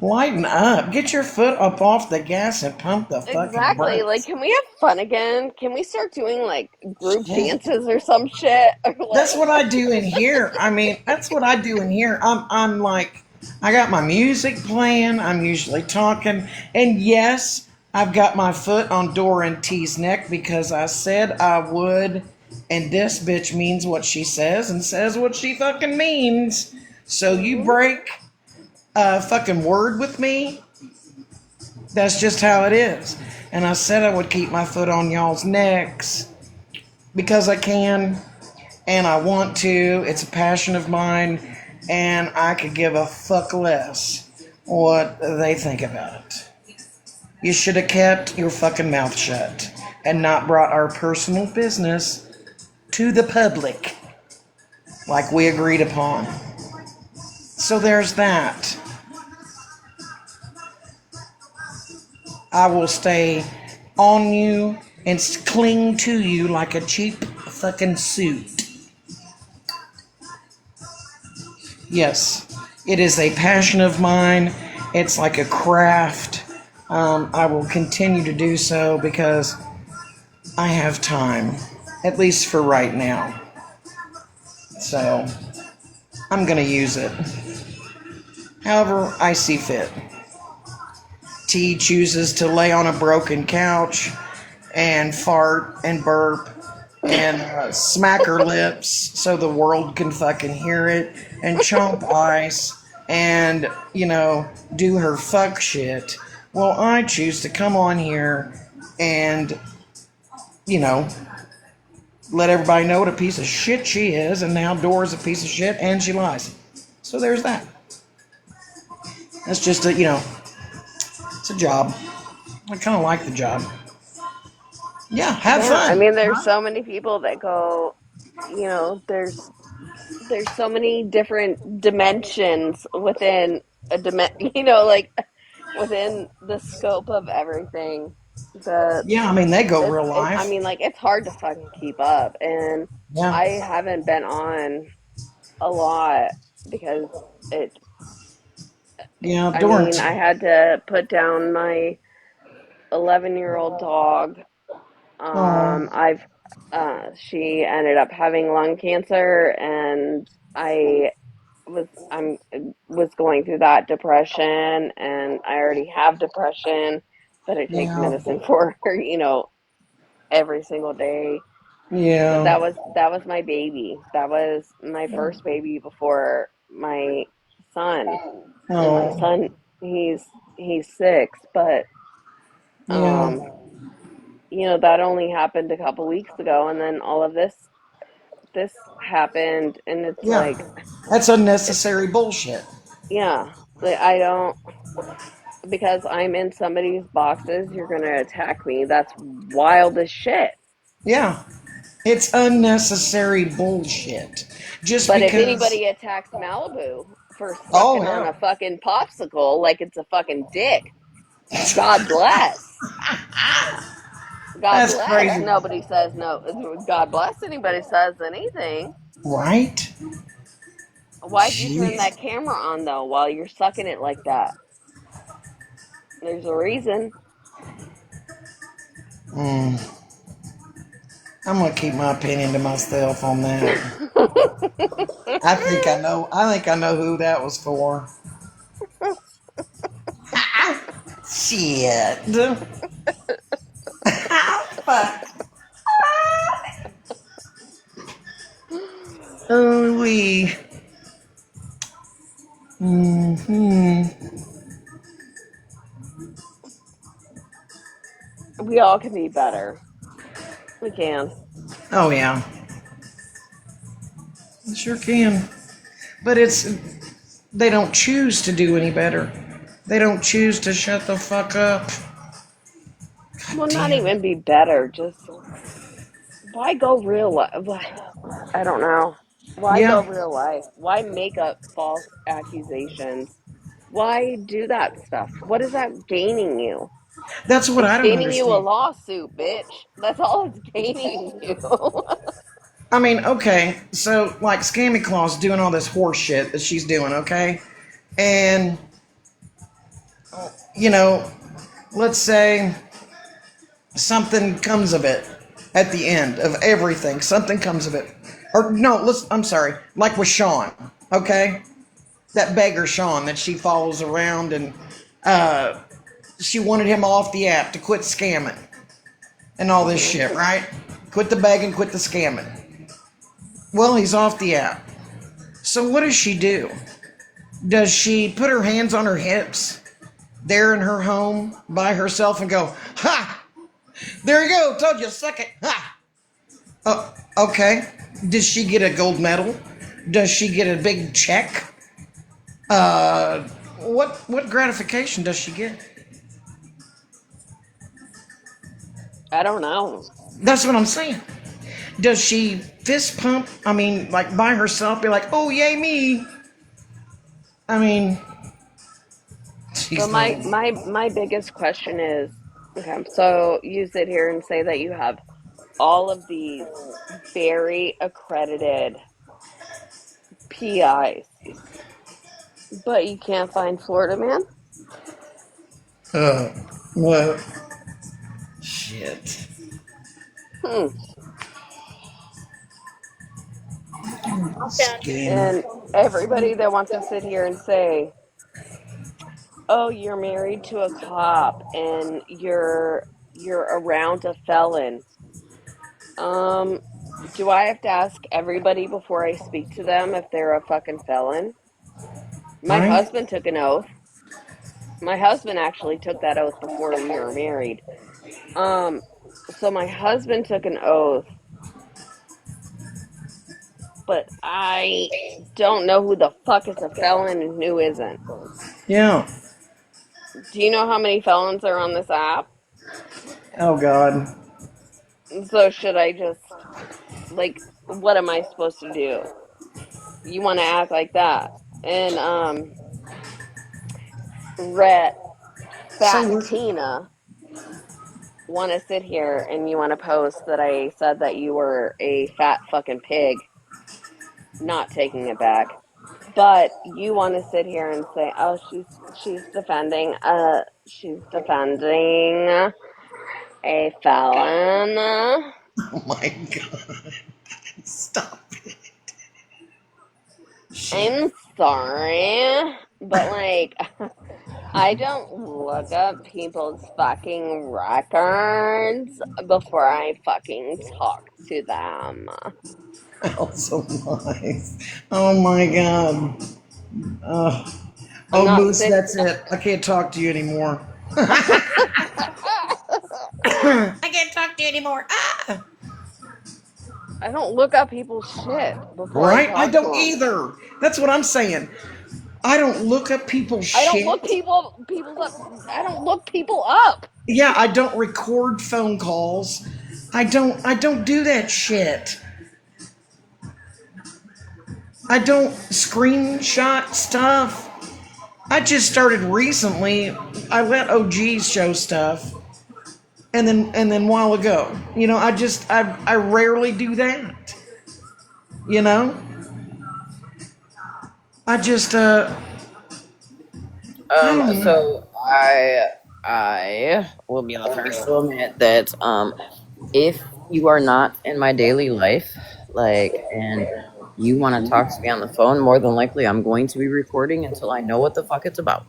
lighten up. Get your foot up off the gas and pump the fucking Exactly. Like, brakes. can we have fun again? Can we start doing like group Shit. dances or some shit? Or That's like, what I do in here. I mean, that's what I do in here. I'm like, I got my music playing. I'm usually talking, and yes, I've got my foot on Dora T's neck because I said I would, and this bitch means what she says and says what she fucking means. So you hmm break a fucking word with me, that's just how it is. And I said I would keep my foot on y'all's necks because I can and I want to. It's a passion of mine, and I could give a fuck less what they think about it. You should have kept your fucking mouth shut and not brought our personal business to the public like we agreed upon. So there's that. I will stay on you and cling to you like a cheap fucking suit. Yes, it is a passion of mine. It's like a craft. I will continue to do so because I have time, at least for right now. So I'm going to use it however I see fit. T chooses to lay on a broken couch and fart and burp and smack her lips so the world can fucking hear it and chomp ice and, do her fuck shit. Well, I choose to come on here and, you know, let everybody know what a piece of shit she is, and now Dora's a piece of shit and she lies. So there's that. That's just it's a job. I kind of like the job. Yeah, have Yeah, I fun. mean, there's so many people that go, there's so many different dimensions within like within the scope of everything that Yeah, I mean, they go real I life. mean, like, it's hard to fucking keep up, and Yeah. I haven't been on a lot because it Yeah, I mean, Dorrance. I had to put down my 11-year-old dog. Oh, I've She ended up having lung cancer, and I was going through that depression, and I already have depression that I take yeah, medicine for, every single day. But yeah. that was my baby. That was my first baby before my son. And my Oh, son, he's 6, but yeah, um that only happened a couple weeks ago, and then all of this happened, and it's yeah. like, That's unnecessary bullshit. yeah, like, I don't, because I'm in somebody's boxes, you're gonna attack me. That's wild as shit. Yeah, it's unnecessary bullshit. Just But if because. anybody attacks Malibu for Oh, sucking on yeah. a fucking popsicle like it's a fucking dick, God bless. God That's bless. crazy. Nobody says no. God bless anybody says anything. Right? Why'd you turn Jeez. that camera on though while you're sucking it like that? There's a reason. Mm, I'm gonna keep my opinion to myself on that. I think I know who that was for. Shit. Fuck. Oh, we. Hmm. We all can be better. We can. Oh, yeah. Sure can. But they don't choose to do any better. They don't choose to shut the fuck up. God Well, not damn. even be better. Just why go real life? I don't know. Why go Yeah, real life? Why make up false accusations? Why do that stuff? What is that gaining you? that's what It's I don't gaining you a understand. lawsuit, bitch. That's all it's gaining you. I mean, okay, so like Scammy Claw's doing all this horse shit that she's doing, okay? And, you know, let's say something comes of it at the end of everything. Something comes of it. Or, no, I'm sorry, like with Sean, okay? That beggar Sean that she follows around and she wanted him off the app to quit scamming and all this Hmm. shit, right? Quit the begging, quit the scamming. Well, he's off the app. So what does she do? Does she put her hands on her hips there in her home by herself and go, ha! There you go, told you, suck it, ha! Okay. Does she get a gold medal? Does she get a big check? What gratification does she get? I don't know. That's what I'm saying. Does she fist pump? I mean, like by herself, be like, "Oh yay me!" I mean, But she's my no. my my biggest question is, Okay, so you sit here and say that you have all of these very accredited PIs, but you can't find Florida man? Well, shit. Hmm. Scam. And everybody that wants to sit here and say, "Oh, you're married to a cop and you're around a felon." Um, do I have to ask everybody before I speak to them if they're a fucking felon? My Right? husband took an oath. My husband actually took that oath before we were married. Um, so my husband took an oath, but I don't know who the fuck is a felon and who isn't. Yeah. Do you know how many felons are on this app? Oh, God. So should I just, like, what am I supposed to do? You want to act like that? And Rhett, So Fat Tina, want to sit here and you want to post that I said that you were a fat fucking pig, not taking it back. But you want to sit here and say, "Oh, she's defending a felon." Oh, my God. Stop it. Shit. I'm sorry, but like, I don't look up people's fucking records before I fucking talk to them. Oh, so nice. Oh, my God. Uh, I'm oh, not Moose, sit. that's it. I can't talk to you anymore. I can't talk to you anymore. Ah! I don't look up people's shit before I Right? I talk to don't them. either. That's what I'm saying. I don't look up people's I don't look shit. people's up. I don't look people up. Yeah, I don't record phone calls. I don't do that shit. I don't screenshot stuff. I just started recently. I let OGs show stuff, and then a while ago, I rarely do that. You know, I just I don't know. So I will be the first to admit that if you are not in my daily life, like, and you want to talk to me on the phone, more than likely I'm going to be recording until I know what the fuck it's about.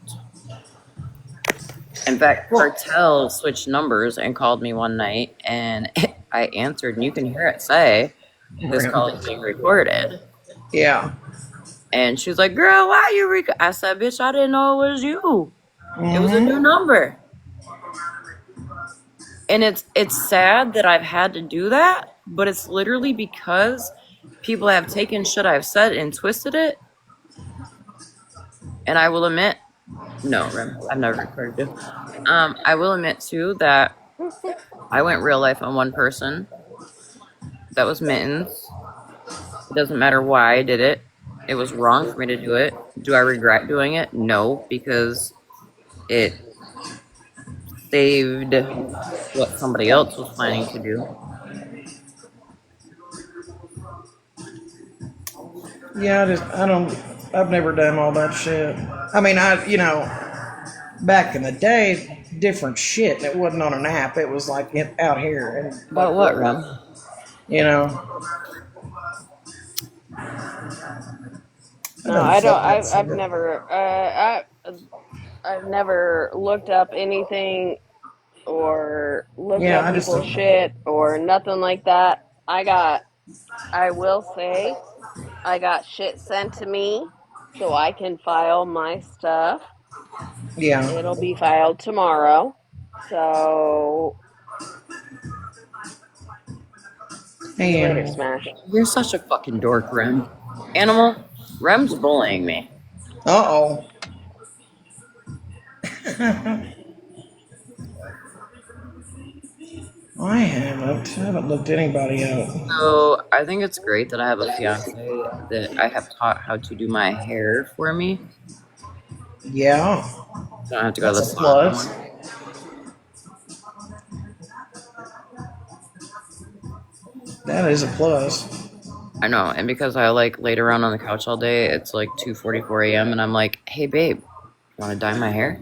In fact, Well, Cartel switched numbers and called me one night, and I answered, and you can hear it say, "This call is being recorded." yeah. And she was like, "Girl, why you I said, "Bitch, I didn't know it was you. It was a new number." And it's sad that I've had to do that, but it's literally because people have taken shit I've said and twisted it. And I will admit, no, Rem, I've never recorded you. I will admit too that I went real life on one person. That was Mittens. It doesn't matter why I did it. It was wrong for me to do it. Do I regret doing it? No, because it saved what somebody else was planning to do. Yeah, I've never done all that shit. I mean, back in the day, different shit. It wasn't on an app. It was like out here and About like what, real Rem? life. You know, I No, done I don't. felt that I've cigarette. never. I've never looked up anything or looked Yeah, up I just people's don't. shit or nothing like that. I will say, I got shit sent to me so I can file my stuff. Yeah, It'll be filed tomorrow. So, see you hey, later, animal. Smash. You're such a fucking dork, Rem. Animal, Rem's bullying me. Uh oh. I haven't looked anybody up. So I think it's great that I have a fiance that I have taught how to do my hair for me. Yeah, So I don't have to go to that's the a salon plus. anymore. That is a plus. I know, and because I like laid around on the couch all day, it's like 2:44 a.m. and I'm like, hey babe, you want to dye my hair?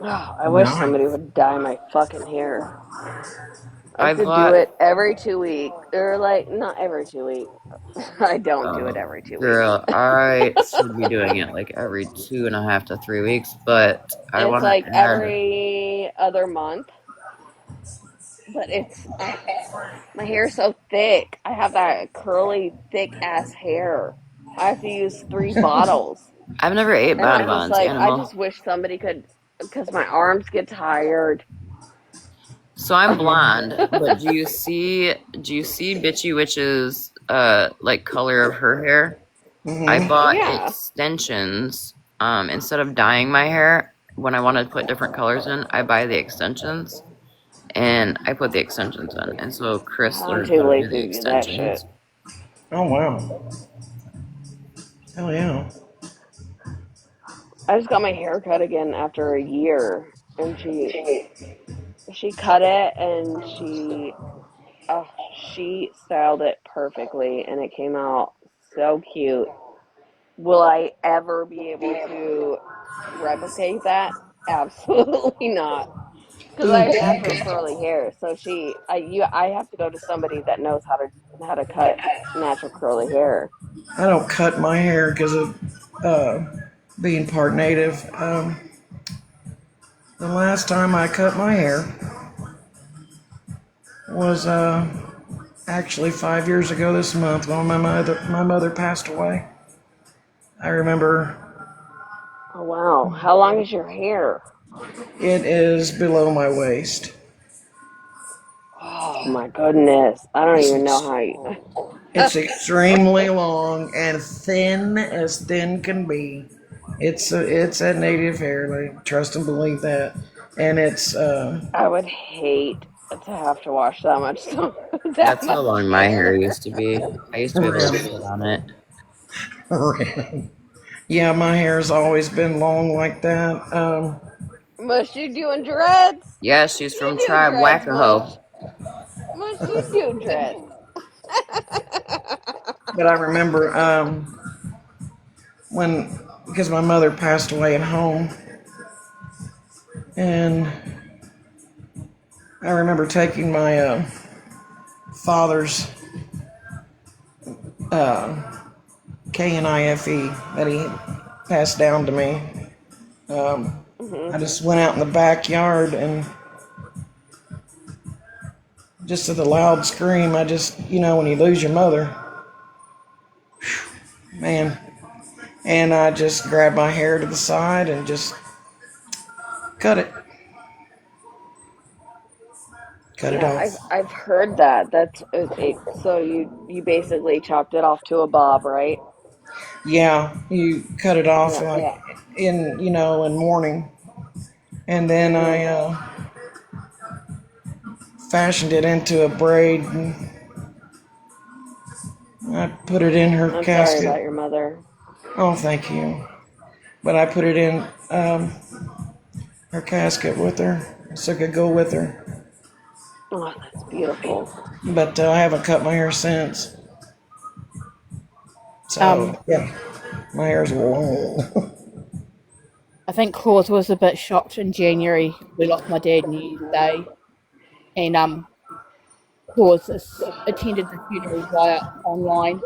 Oh, I wish No. somebody would dye my fucking hair. I have I to do bought. it every 2 weeks, or like not every 2 weeks. I don't do it every 2 weeks. Girl, I should be doing it like every 2.5 to 3 weeks, but I It's want to like add. every other month, but it's my hair's so thick. I have that curly, thick ass hair. I have to use 3 bottles. I've never ate And I'm just bonbons, like, I animal. just wish somebody could, because my arms get tired. So I'm blonde, but do you see Bitchy Witch's like color of her hair? I Mm-hmm. bought Yeah. extensions. Instead of dyeing my hair when I want to put different colors in, I buy the extensions and I put the extensions in. And so Chris I'm learned too how to do lazy the to do that shit. extensions. Oh wow. Hell yeah. I just got my hair cut again after a year, and she cut it, and she styled it perfectly, and it came out so cute. Will I ever be able to replicate that? Absolutely not. Because I Ooh, have pink. natural curly hair, so I have to go to somebody that knows how to cut natural curly hair. I don't cut my hair because of being part native. The last time I cut my hair was actually 5 years ago this month when my mother passed away. I remember Oh wow! How long is your hair? it is below my waist. Oh my goodness! I don't even know It's, how you. it's extremely long and thin as thin can be. It's a native hair, like trust and believe that, and it's I would hate to have to wash that much that That's how much long my hair hair. used to be. I used to be able to sit on it. yeah, my hair's always been long like that. Mush, you doing dreads? Yeah, she's You from do Tribe dreads, Mush. Wackahoe. Mush, you do dreads. But I remember when because my mother passed away at home, and I remember taking my father's KNIFE that he passed down to me. Hmm. I just went out in the backyard and just with a loud scream, I just, when you lose your mother, man, and I just grabbed my hair to the side and just cut it, cut it Yeah, I've off. I've heard that. That's so you basically chopped it off to a bob, right? Yeah, you cut it off Yeah. like in mourning, and then Hmm. I fashioned it into a braid and I put it in her I'm sorry casket. about your mother. Oh, thank you. But I put it in her casket with her so it could go with her. Oh, that's beautiful. But I haven't cut my hair since. Um, So, yeah, my hair's long. I think Claus was a bit shocked in January. We lost my dad New Year's Day, and Claus attended the funeral via online,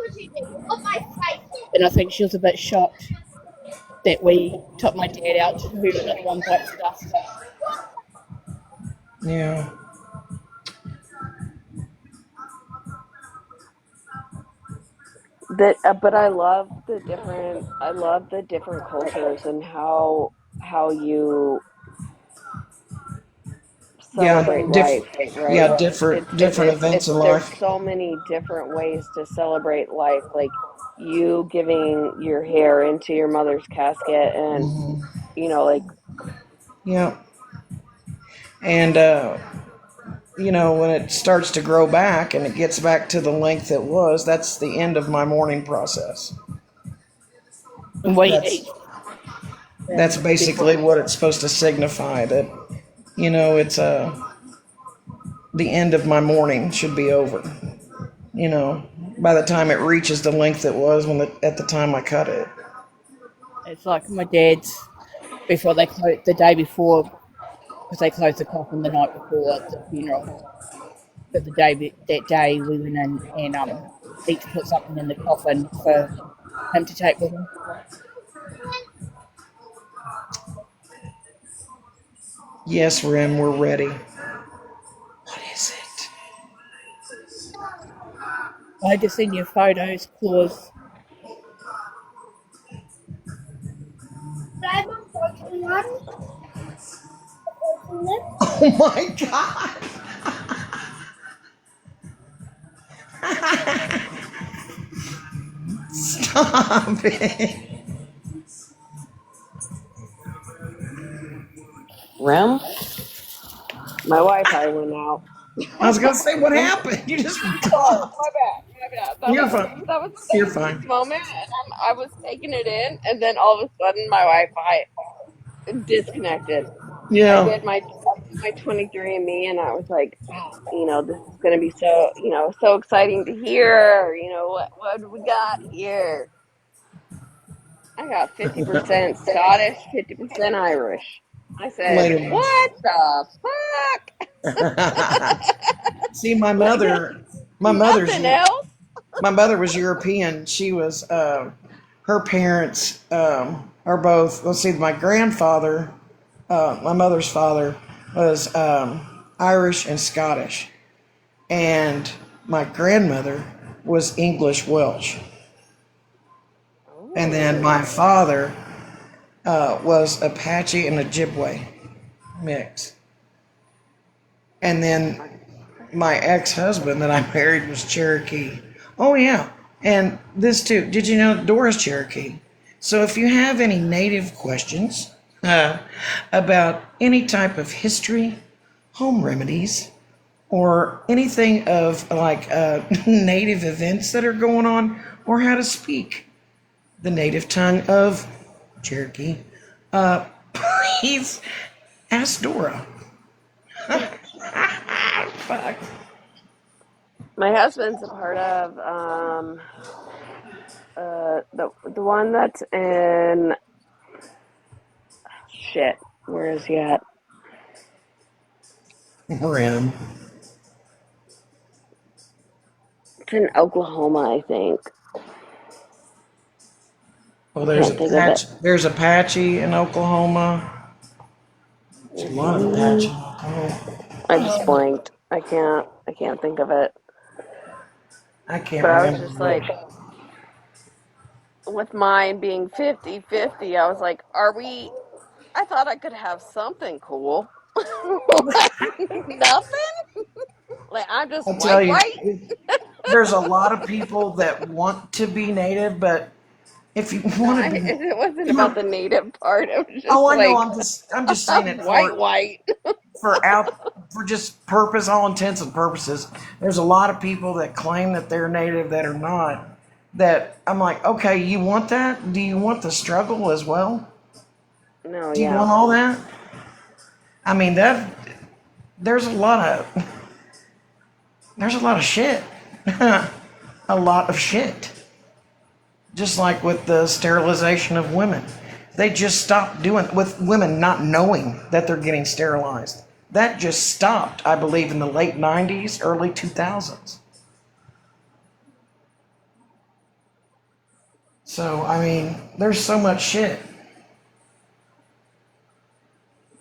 and I think she was a bit shocked that we took my dad out to like one white stuff. Yeah. But I love the different cultures and how you Yeah, celebrate life, right? different events in There's life. so many different ways to celebrate life, like you giving your hair into your mother's casket, and like Yeah. And when it starts to grow back and it gets back to the length it was, that's the end of my mourning process. And we That's eat that's basically what it's supposed to signify that it's the end of my morning should be over. By the time it reaches the length it was at the time I cut it. It's like my dad's before they close the day before, because they closed the coffin the night before the funeral. But that day we went in and each put something in the coffin for him to take with him. Yes, Ren, we're ready. What is it? I just seen your photos, Claus. Oh my God! Stop it! Rem? My Wi-Fi went out. I was gonna say, what happened? You just Sorry, stopped. my bad. My bad. You're fine. That was You're this fine. moment, and I was taking it in, and then all of a sudden my Wi-Fi disconnected. I Yeah. did my 23andMe, and I was like, oh, this is gonna be so so exciting to hear. What do we got here? I got 50% Scottish, 50% Irish. I said, Later. what the fuck? See, my mother's Nothing else? my mother was European. She was her parents are both. Let's see, my grandfather, my mother's father, was Irish and Scottish, and my grandmother was English Welsh, and then my father was Apache and Ojibwe mix, and then my ex-husband that I married was Cherokee. Oh yeah, and this too. Did you know Dora's Cherokee? So if you have any native questions about any type of history, home remedies, or anything of like native events that are going on, or how to speak the native tongue of Cherokee, please ask Dora. Fuck. My husband's a part of the one that's in shit. Where is he at? Rim. It's in Oklahoma, I think. Well, Can't think of it. There's Apache in Oklahoma. There's a lot of Apache. I just blanked. I can't think of it. I can't But I was remember just what. like, with mine being 50-50, I was like, I thought I could have something cool. Like, nothing? Like, I'm just I'll tell you, white? there's a lot of people that want to be native, but if you No, want to be, it wasn't about the native part. It was just oh, I know. like, I'm just saying I'm it white. for just purpose, all intents and purposes. There's a lot of people that claim that they're native that are not. That I'm like, okay, you want that? Do you want the struggle as well? No, Do you yeah. want all that? I mean, there's a lot of shit. A lot of shit. Just like with the sterilization of women. They just stopped doing with women not knowing that they're getting sterilized. That just stopped, I believe, in the late 90s, early 2000s. So, I mean, there's so much shit.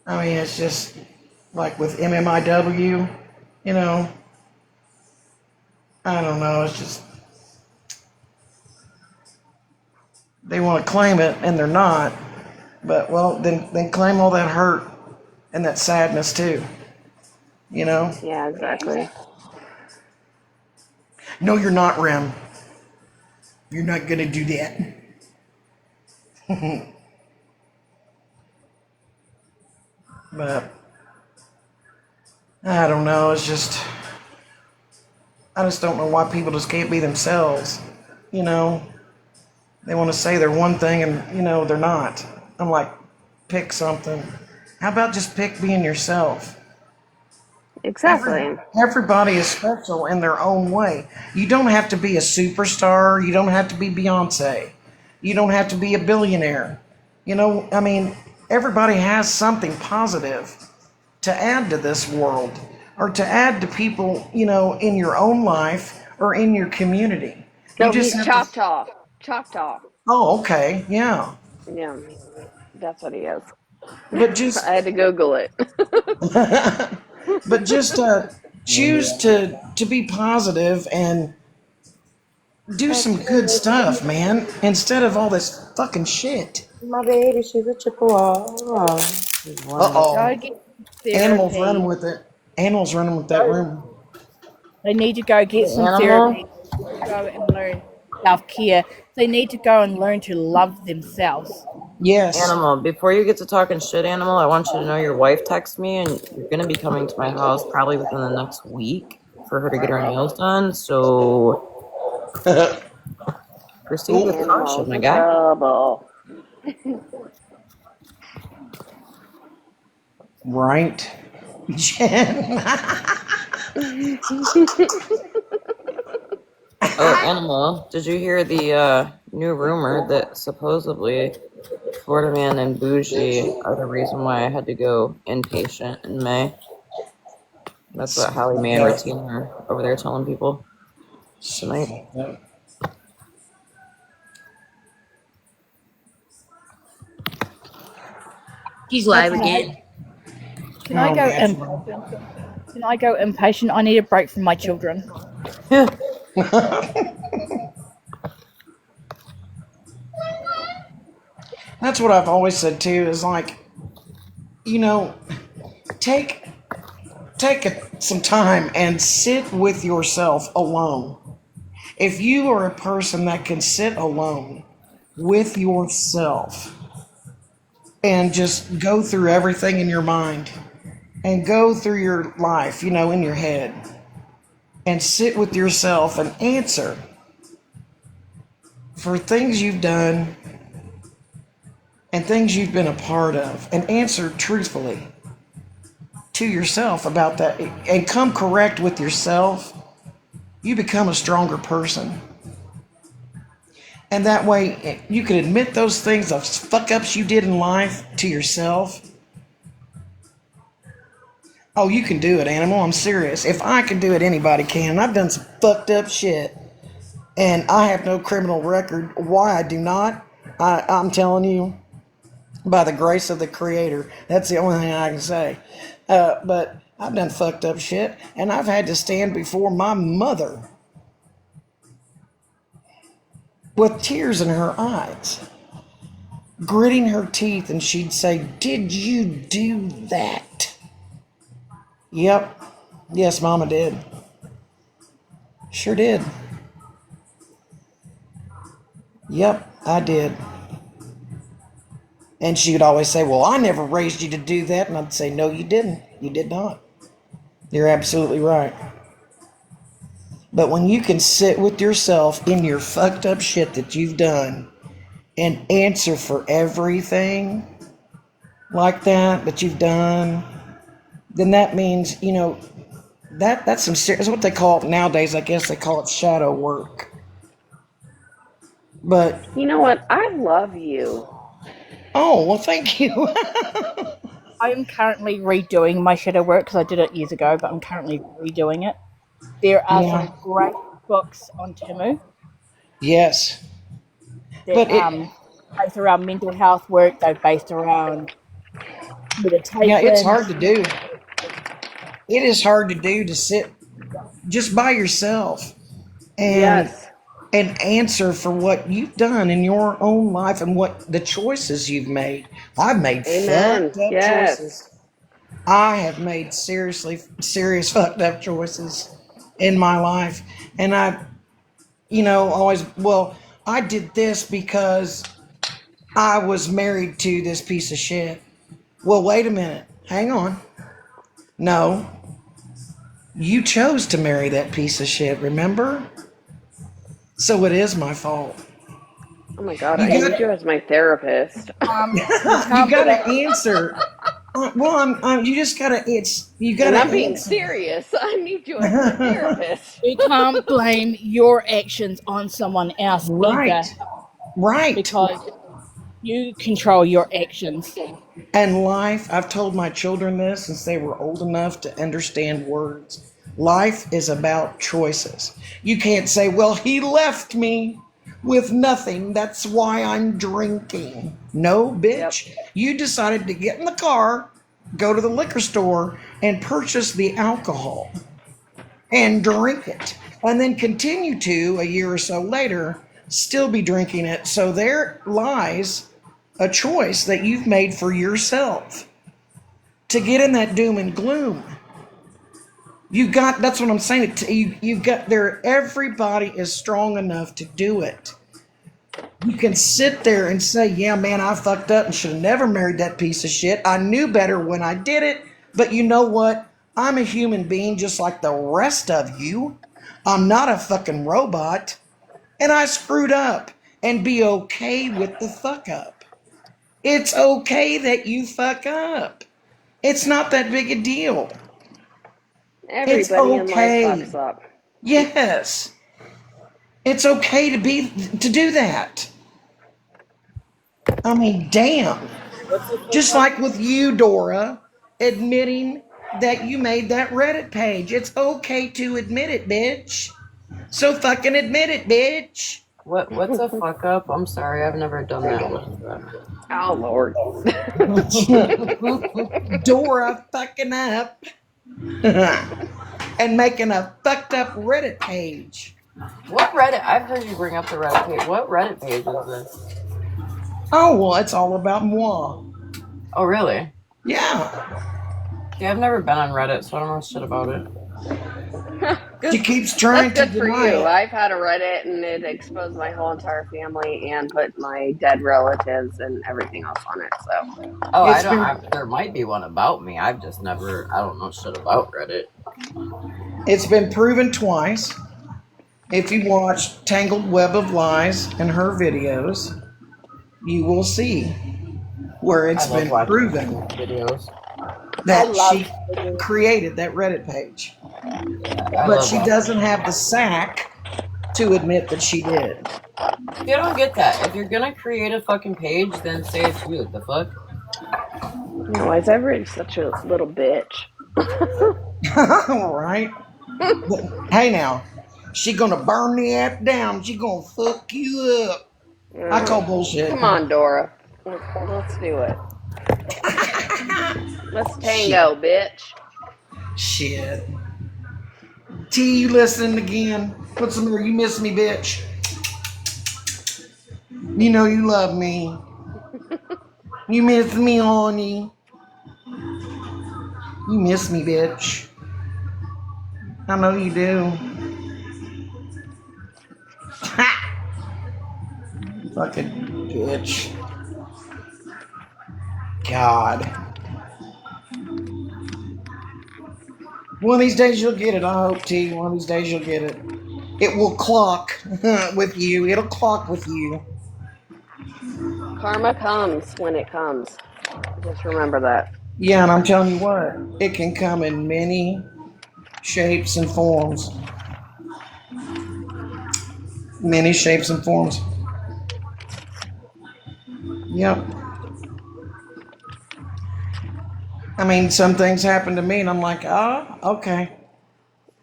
I mean, it's just like with MMIW, I don't know, it's just they want to claim it and they're not. But well, then claim all that hurt and that sadness too. Yeah, exactly. No, you're not, Rem. You're not gonna do that. But I don't know. I just don't know why people just can't be themselves. They want to say they're one thing and they're not. I'm like, pick something. How about just pick being yourself? Exactly. Everybody is special in their own way. You don't have to be a superstar. You don't have to be Beyonce. You don't have to be a billionaire. I mean, everybody has something positive to add to this world or to add to people, in your own life or in your community. You No, just he's have to. Choctaw. Choctaw. Oh, okay. Yeah. Yeah, that's what he is. But I just had to Google it. but just choose to be positive and do some good stuff, man, instead of all this fucking shit. My baby, she's a Chippewa. She's Uh wonderful. Go oh. get Animals running therapy. with it. Animals running with that room. They need to go get The some therapy. animal? Go and learn self care. They need to go and learn to love themselves. Yes. Animal, before you get to talking shit, Animal, I want you to know your wife texted me and you're going to be coming to my house probably within the next week for her to get her nails done. So proceed with caution, Animals my in guy. trouble. Right. Jen. Oh, Animal, did you hear the new rumor that supposedly Florida Man and Bougie are the reason why I had to go inpatient in May? That's what Holly Mae and Ratina are over there telling people tonight. She's live again. Can I go naturally. impatient? Can I go impatient? I need a break from my children. That's what I've always said too. Is like, take some time and sit with yourself alone. If you are a person that can sit alone with yourself and just go through everything in your mind and go through your life, in your head and sit with yourself and answer for things you've done and things you've been a part of and answer truthfully to yourself about that and come correct with yourself, you become a stronger person. And that way you can admit those things, those fuck ups you did in life to yourself. Oh, you can do it, Animal. I'm serious. If I can do it, anybody can. I've done some fucked up shit. And I have no criminal record. Why I do not, I'm telling you, by the grace of the Creator. That's the only thing I can say. But I've done fucked up shit. And I've had to stand before my mother with tears in her eyes, gritting her teeth, and she'd say, "Did you do that?" Yep. Yes, Mama did. Sure did. Yep, I did. And she would always say, "Well, I never raised you to do that." And I'd say, "No, you didn't. You did not. You're absolutely right." But when you can sit with yourself in your fucked up shit that you've done and answer for everything like that you've done, then that means, that's some serious, what they call it nowadays. I guess they call it shadow work. But, You know what? I love you. oh, well, thank you. I am currently redoing my shadow work because I did it years ago, but I'm currently redoing it. There are Yeah. some great books on Timu Yes. that But it, based around mental health work. They're based around yeah, it's meditation. hard to do. It is hard to do to sit just by yourself and Yes. and answer for what you've done in your own life and what the choices you've made. I've made Amen. fucked up Yes. choices. I have made serious fucked up choices in my life. And always, well, I did this because I was married to this piece of shit. Well, wait a minute. Hang on. No, you chose to marry that piece of shit, remember? So it is my fault. Oh my God, You I need got you as my therapist. The you term got that to answer. You just gotta. You And gotta I'm being answer. serious. I need you as my therapist. You can't blame your actions on someone else either, Right. Right. because you control your actions. And life, I've told my children this since they were old enough to understand words. Life is about choices. You can't say, well, he left me with nothing. That's why I'm drinking. No, Yep. bitch. You decided to get in the car, go to the liquor store, and purchase the alcohol and drink it. And then continue to, a year or so later, still be drinking it. So there lies a choice that you've made for yourself to get in that doom and gloom. That's what I'm saying. You've got there, everybody is strong enough to do it. You can sit there and say, yeah, man, I fucked up and should have never married that piece of shit. I knew better when I did it, but you know what? I'm a human being just like the rest of you. I'm not a fucking robot, and I screwed up, and be okay with the fuck up. It's okay that you fuck up. It's not that big a deal. It's Everybody in life okay. fucks up. Yes. It's okay to do that. I mean, damn. Just like with you, Dora, admitting that you made that Reddit page. It's okay to admit it, bitch. So fucking admit it, bitch. What's a fuck up? I'm sorry, I've never done that. What is that? Oh, Lord. Dora fucking up and making a fucked up Reddit page. What Reddit? I've heard you bring up the Reddit page. What Reddit page is this? Oh, well, it's all about moi. Oh, really? Yeah. See, I've never been on Reddit, so I don't know shit about it. She keeps trying That's to good for deny you. it. I've had a Reddit and it exposed my whole entire family and put my dead relatives and everything else on it. So. Oh, It's there might be one about me. I've just never. I don't know shit about Reddit. It's been proven twice. If you watch Tangled Web of Lies and her videos, you will see where it's been proven videos. that she created that Reddit page. But she doesn't have the sack to admit that she did. I don't get that. If you're gonna create a fucking page, then say it's you. The fuck? Why is everybody such a little bitch? All right. But, hey now, she gonna burn the app down. She gonna fuck you up. I call bullshit. Come on, Dora. Let's do it. Let's tango, bitch. Shit. T, you listening again? What's the matter? You miss me, bitch. You know you love me. You miss me, honey. You miss me, bitch. I know you do. Ha! Fucking bitch. God. One of these days you'll get it, I hope, T. One of these days you'll get it. It will clock with you. It'll clock with you. Karma comes when it comes. Just remember that. Yeah, and I'm telling you what, it can come in many shapes and forms. Many shapes and forms. Yep. I mean, some things happen to me, and I'm like, oh, okay.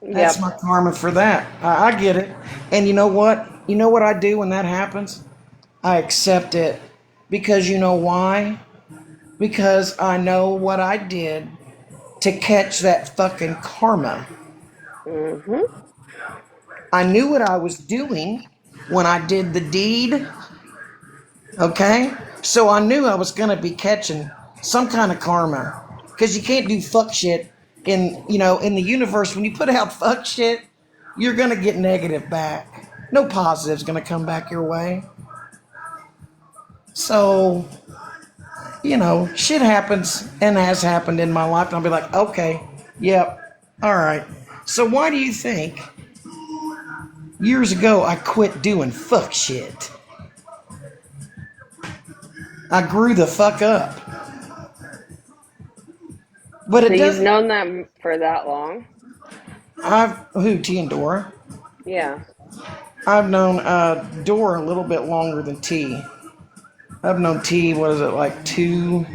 That's my karma for that. I get it. And you know what? You know what I do when that happens? I accept it. Because you know why? Because I know what I did to catch that fucking karma. Mm-hmm. I knew what I was doing when I did the deed. Okay? So I knew I was going to be catching some kind of karma. Because you can't do fuck shit in the universe. When you put out fuck shit, you're going to get negative back. No positive's going to come back your way. So, shit happens and has happened in my life. And I'll be like, okay, yep, all right. So why do you think years ago I quit doing fuck shit? I grew the fuck up. But So it you've doesn't. known them for that long? T and Dora? Yeah. I've known Dora a little bit longer than T. I've known T, what is it, like a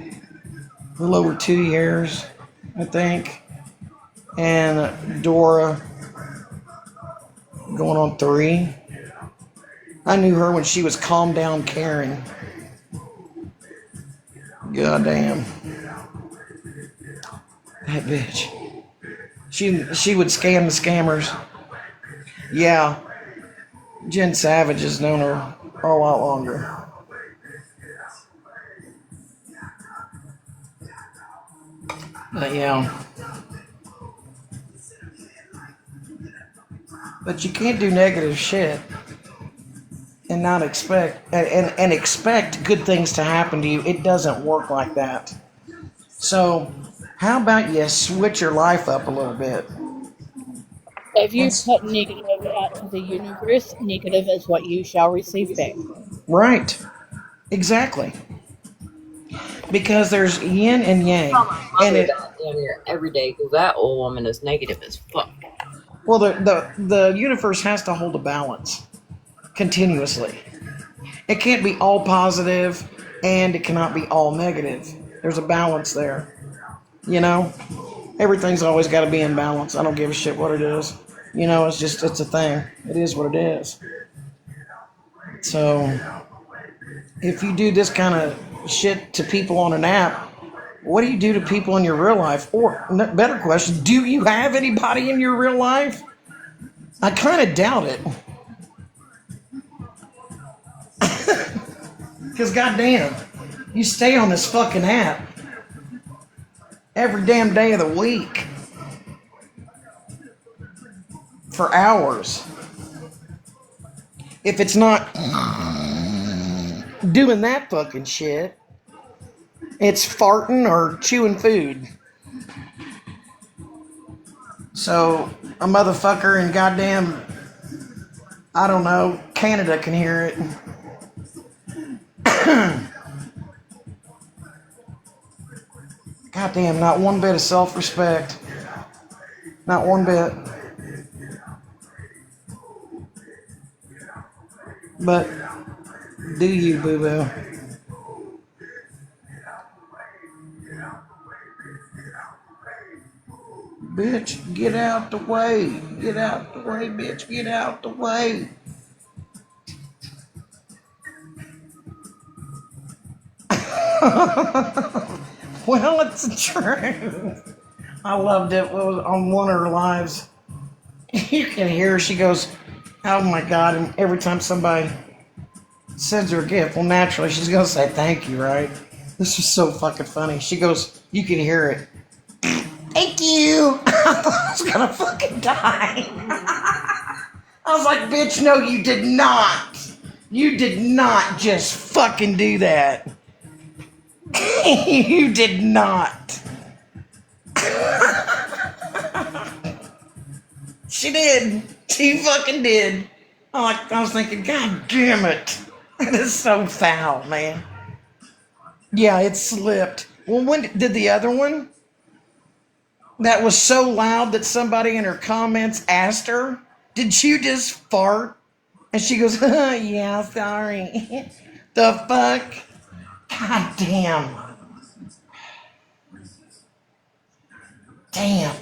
little over 2 years, I think. And Dora going on 3. I knew her when she was calm down Karen. Goddamn. That bitch. She would scam the scammers. Yeah. Jen Savage has known her a lot longer. But yeah. But you can't do negative shit and not expect good things to happen to you. It doesn't work like that. So how about you switch your life up a little bit? If you It's put negative out to the universe, negative is what you shall receive back. right. Exactly. Because there's yin and yang. Tell my And mother it that damn near every day because that old woman is negative as fuck. well the universe has to hold a balance continuously. It can't be all positive and it cannot be all negative. There's a balance there. You know? Everything's always got to be in balance. I don't give a shit what it is. You know, it's a thing. It is what it is. So, if you do this kind of shit to people on an app, what do you do to people in your real life? Or, better question, do you have anybody in your real life? I kind of doubt it. Because, goddamn, you stay on this fucking app every damn day of the week for hours. If it's not doing that fucking shit, it's farting or chewing food. So a motherfucker in goddamn, I don't know, Canada can hear it. Goddamn, not one bit of self-respect. Not one bit. But do you, boo-boo? Bitch, get out the way. Get out the way, bitch. Get out the way. Well, it's the truth. I loved it. It was on one of her lives. You can hear her. She goes, oh my God. And every time somebody sends her a gift, well, naturally, she's going to say thank you, right? This was so fucking funny. She goes, you can hear it. Thank you. I was going to fucking die. I was like, bitch, no, you did not. You did not just fucking do that. You did not. She did. She fucking did. I was thinking, God damn it. That is so foul, man. Yeah, it slipped. Well, when did the other one? That was so loud that somebody in her comments asked her, did you just fart? And she goes, oh, yeah, sorry. The fuck? God damn. Damn.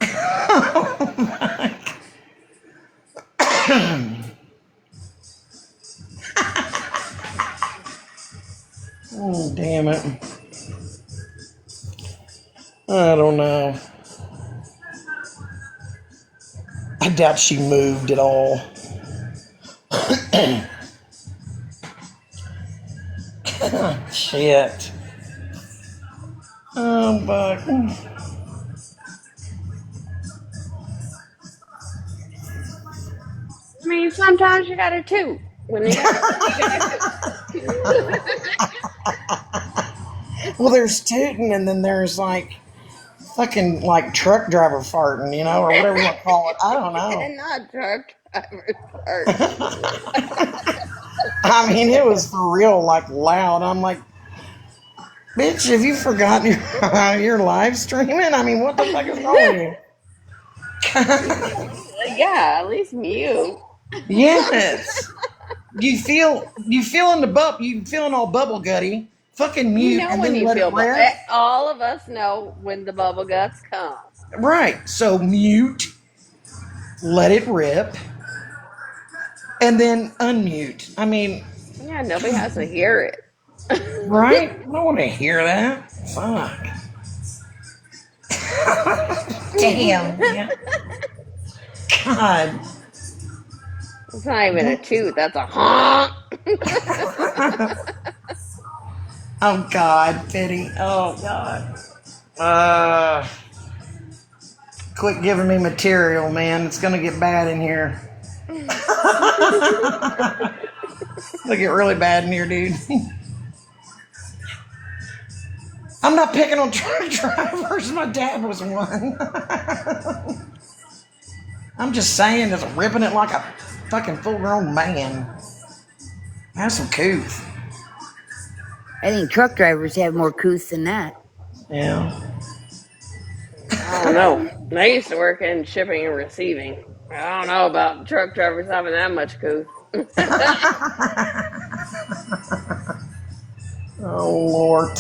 Oh my. Oh, damn it. I don't know. I doubt she moved at all. Shit. Oh, fuck. I mean, sometimes you gotta toot. When you gotta Well, there's tooting, and then there's like fucking like truck driver farting, you know, or whatever you want to call it. I don't know. not truck drivers part. I mean, it was for real, like loud. I'm like, Bitch, have you forgotten your live streaming? I mean, what the fuck is wrong with Yeah, at least mute. you? Yes. You feeling you feeling all bubble gutty. Fucking You mute know and when then you let it feel, rip. all of us know when the bubble guts come. Right. So mute, let it rip, and then unmute. I mean, Yeah, nobody has to hear it. right? I don't want to hear that. Fuck. Damn, man. God. It's not even a toot, that's a honk. Oh God, pity. Oh God. Uh, quit giving me material, man. It's gonna get bad in here. It'll get really bad in here, dude. I'm not picking on truck drivers. My dad was one. I'm just saying, just ripping it like a fucking full-grown man. Have some couth. I think truck drivers have more couth than that. Yeah. I don't know. I used to work in shipping and receiving. I don't know about truck drivers having that much couth. Oh Lord.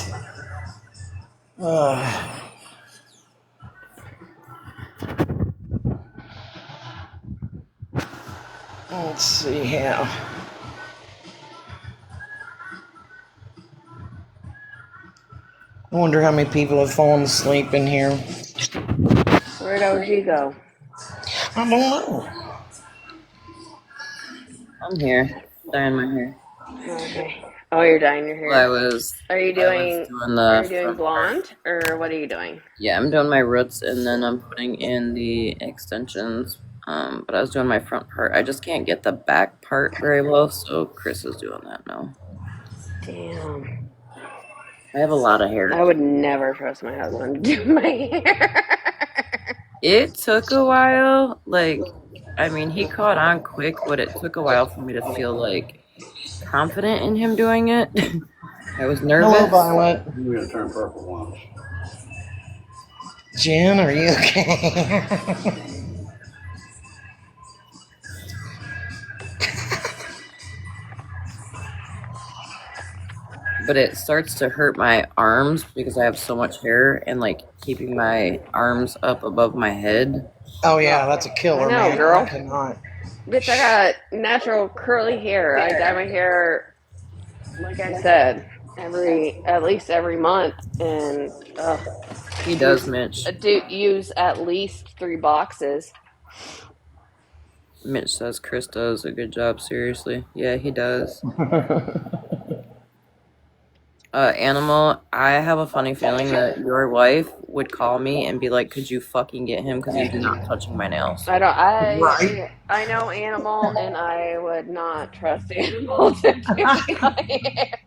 Let's see how. I wonder how many people have fallen asleep in here. Where'd OG go? I don't know. I'm here, dyeing my hair. Okay. Oh, you're dyeing your Well, hair. Are you I was doing doing are the you doing front part. blonde or what are you doing? Yeah, I'm doing my roots and then I'm putting in the extensions. But I was doing my front part. I just can't get the back part very well, so Chris is doing that now. Damn. I have a lot of hair. I would never trust my husband to do my hair. It took a while. I mean, he caught on quick, but it took a while for me to feel confident in him doing it. I was nervous. Hello, Violet. You're gonna turn purple once. Jen, are you okay? But it starts to hurt my arms because I have so much hair and keeping my arms up above my head. Oh yeah, that's a killer, I know, man. girl. I cannot. Bitch, I got natural curly hair. I dye my hair, like I said, at least every month, and He does, Mitch. use at least 3 boxes. Mitch says Chris does a good job, seriously. Yeah, he does. Animal, I have a funny feeling that your wife would call me and be like, could you fucking get him because he's not touching my nails. Right. I know Animal, and I would not trust Animal to do my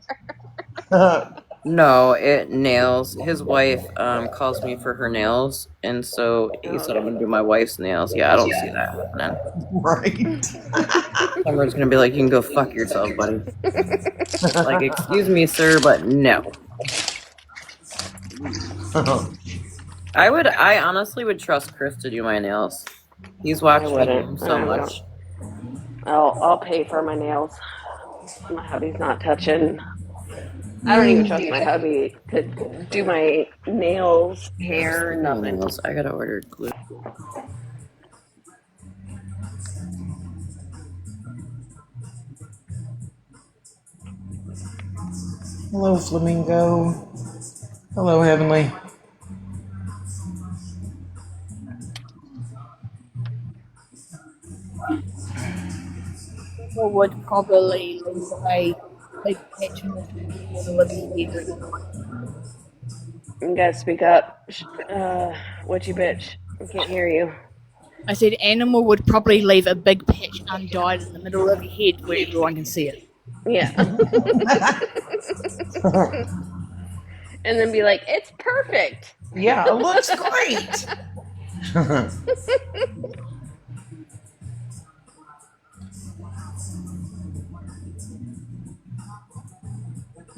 hair. No, it nails. His wife calls me for her nails, and so he said I'm gonna do my wife's nails. Yeah, I don't see that happening. Right. Summer's gonna be like, you can go fuck yourself, buddy. Excuse me, sir, but no. I honestly would trust Chris to do my nails. He's watched me do them so much. I'll pay for my nails. My hubby's not touching. I don't even trust my hubby to do my nails, hair, nothing. Nails. I gotta order glue. Hello, Flamingo. Hello, Heavenly. People would probably leave a big patch in the middle of the head. You gotta speak up. What you bitch? I can't hear you. I said Animal would probably leave a big patch undyed in the middle of your head where everyone can see it. Yeah. And then be like, it's perfect. Yeah, it looks great.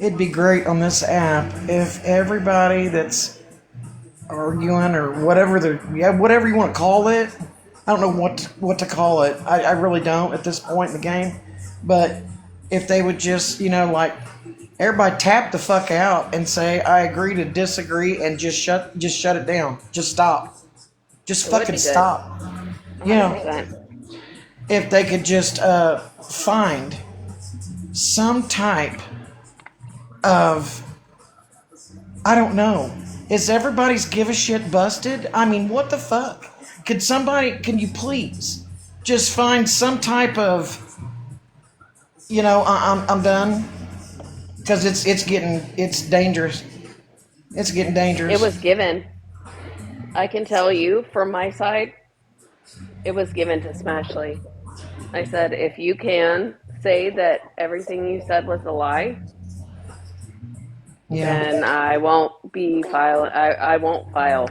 It'd be great on this app if everybody that's arguing or whatever whatever you want to call it. I don't know what to call it. I really don't at this point in the game. But if they would just, like everybody tap the fuck out and say I agree to disagree and just shut it down. Just stop. Just It would fucking be good. stop. 100%. If they could just find some type of, I don't know. Is everybody's give a shit busted? I mean, what the fuck? Can you please just find some type of, I'm done, because it's dangerous. It's getting dangerous. It was given. I can tell you from my side, it was given to Smashley. I said, if you can say that everything you said was a lie, then I won't be filing. I won't file.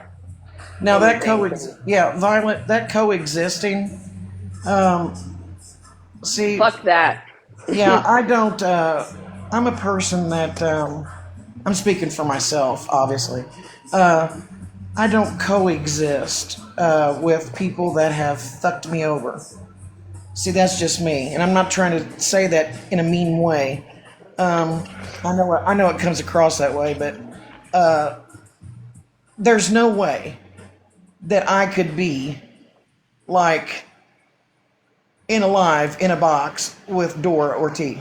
Now anything. Violet, that coexisting. See, Fuck that. yeah, I don't. I'm a person that I'm speaking for myself, obviously. I don't coexist with people that have fucked me over. See, that's just me, and I'm not trying to say that in a mean way. I know it comes across that way, but there's no way that I could be like in a box with Dora or T.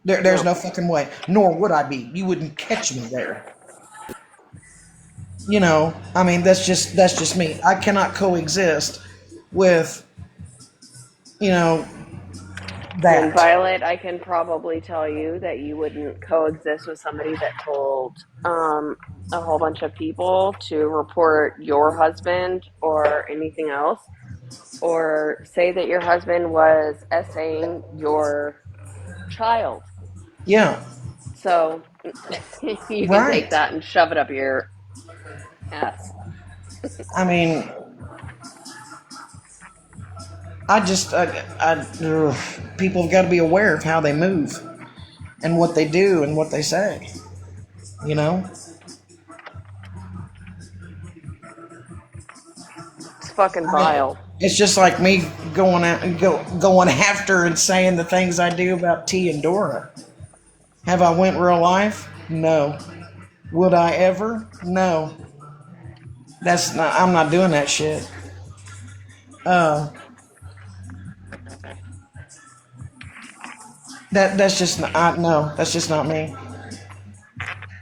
There's no fucking way. Nor would I be. You wouldn't catch me there. I mean, that's just me. I cannot coexist with, that. And Violet, I can probably tell you that you wouldn't coexist with somebody that told a whole bunch of people to report your husband or anything else, or say that your husband was essaying your child. Yeah. So you can take that and shove it up your ass. I mean, people have got to be aware of how they move and what they do and what they say. It's fucking vile. It's just like me going out and going after and saying the things I do about T and Dora. Have I went real life? No. Would I ever? No. I'm not doing that shit. That's just no. That's just not me.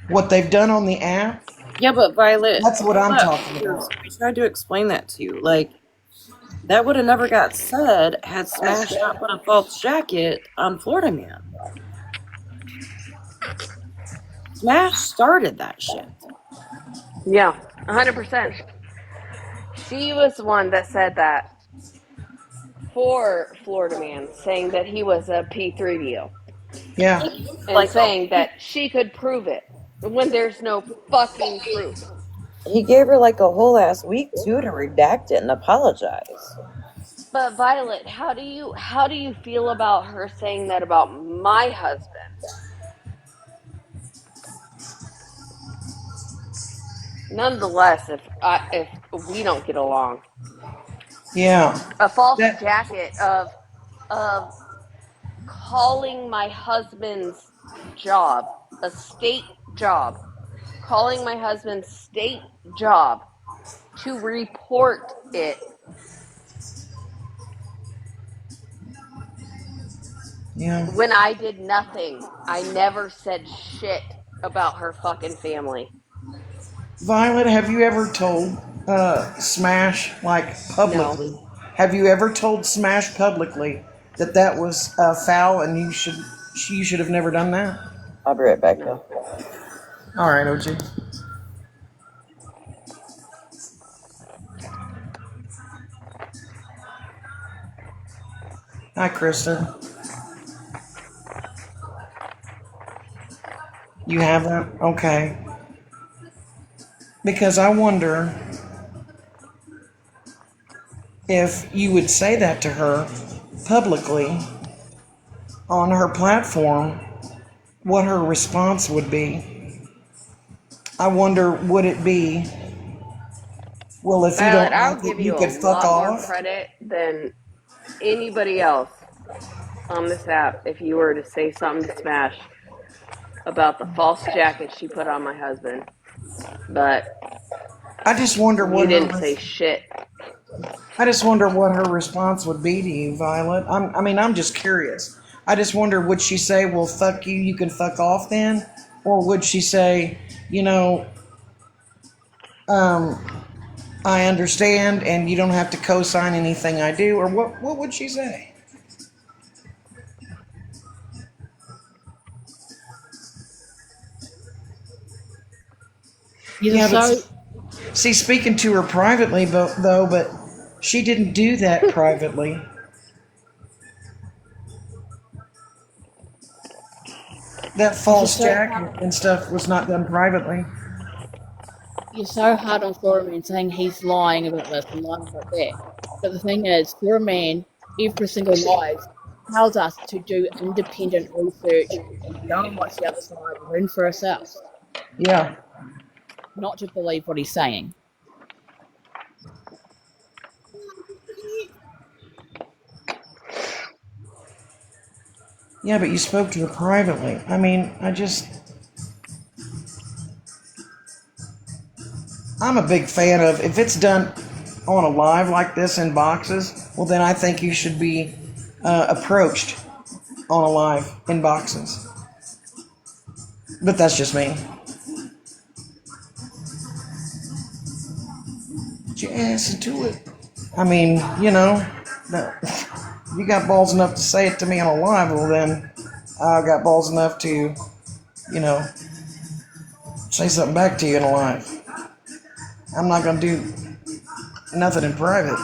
What they've done on the app. Yeah, but Violet, that's what I'm talking about. I tried to explain that to you. Like, that would have never got said had Smash not put a false jacket on Florida Man. Smash started that shit. Yeah, 100%. She was the one that said that for Florida Man, saying that he was a P3DO. Yeah. And saying that she could prove it when there's no fucking proof. He gave her like a whole ass week too to redact it and apologize. But Violet, how do you feel about her saying that about my husband? Nonetheless, if we don't get along, yeah, a false jacket of calling my husband's job a state job, calling my husband's state job to report it. Yeah. When I did nothing, I never said shit about her fucking family. Violet, have you ever told Smash, like, publicly? No. Have you ever told Smash publicly that was foul and you should have never done that? I'll be right back, though. All right, OG. Hi, Kristen. You haven't? Okay. Because I wonder if you would say that to her publicly on her platform what her response would be. I wonder, would it be, well, if you Violet, don't I'll like it, give you you a could fuck lot more off? credit than anybody else on this app if you were to say something to Smash about the false jacket she put on my husband. But I just wonder you what her didn't say shit. I just wonder what her response would be to you, Violet. I'm just curious. I just wonder, would she say, well, fuck you, you can fuck off then? Or would she say, you know, um, I understand and you don't have to co sign anything I do? Or what would she say? You're Yeah, but so see, speaking to her privately, but she didn't do that privately. That you're false so jacket and stuff was not done privately. you're so hard on Florida saying he's lying about this and lying about that. But the thing is, Florida every single life tells us to do independent research and go and watch the other side and learn for ourselves, Yeah. not to believe what he's saying. Yeah, but you spoke to her privately. I'm a big fan of, if it's done on a live like this in boxes, well, then I think you should be approached on a live in boxes. But that's just me. Get your ass into it. No, you got balls enough to say it to me on a live, well, then I got balls enough to, you know, say something back to you in a live. I'm not going to do nothing in private.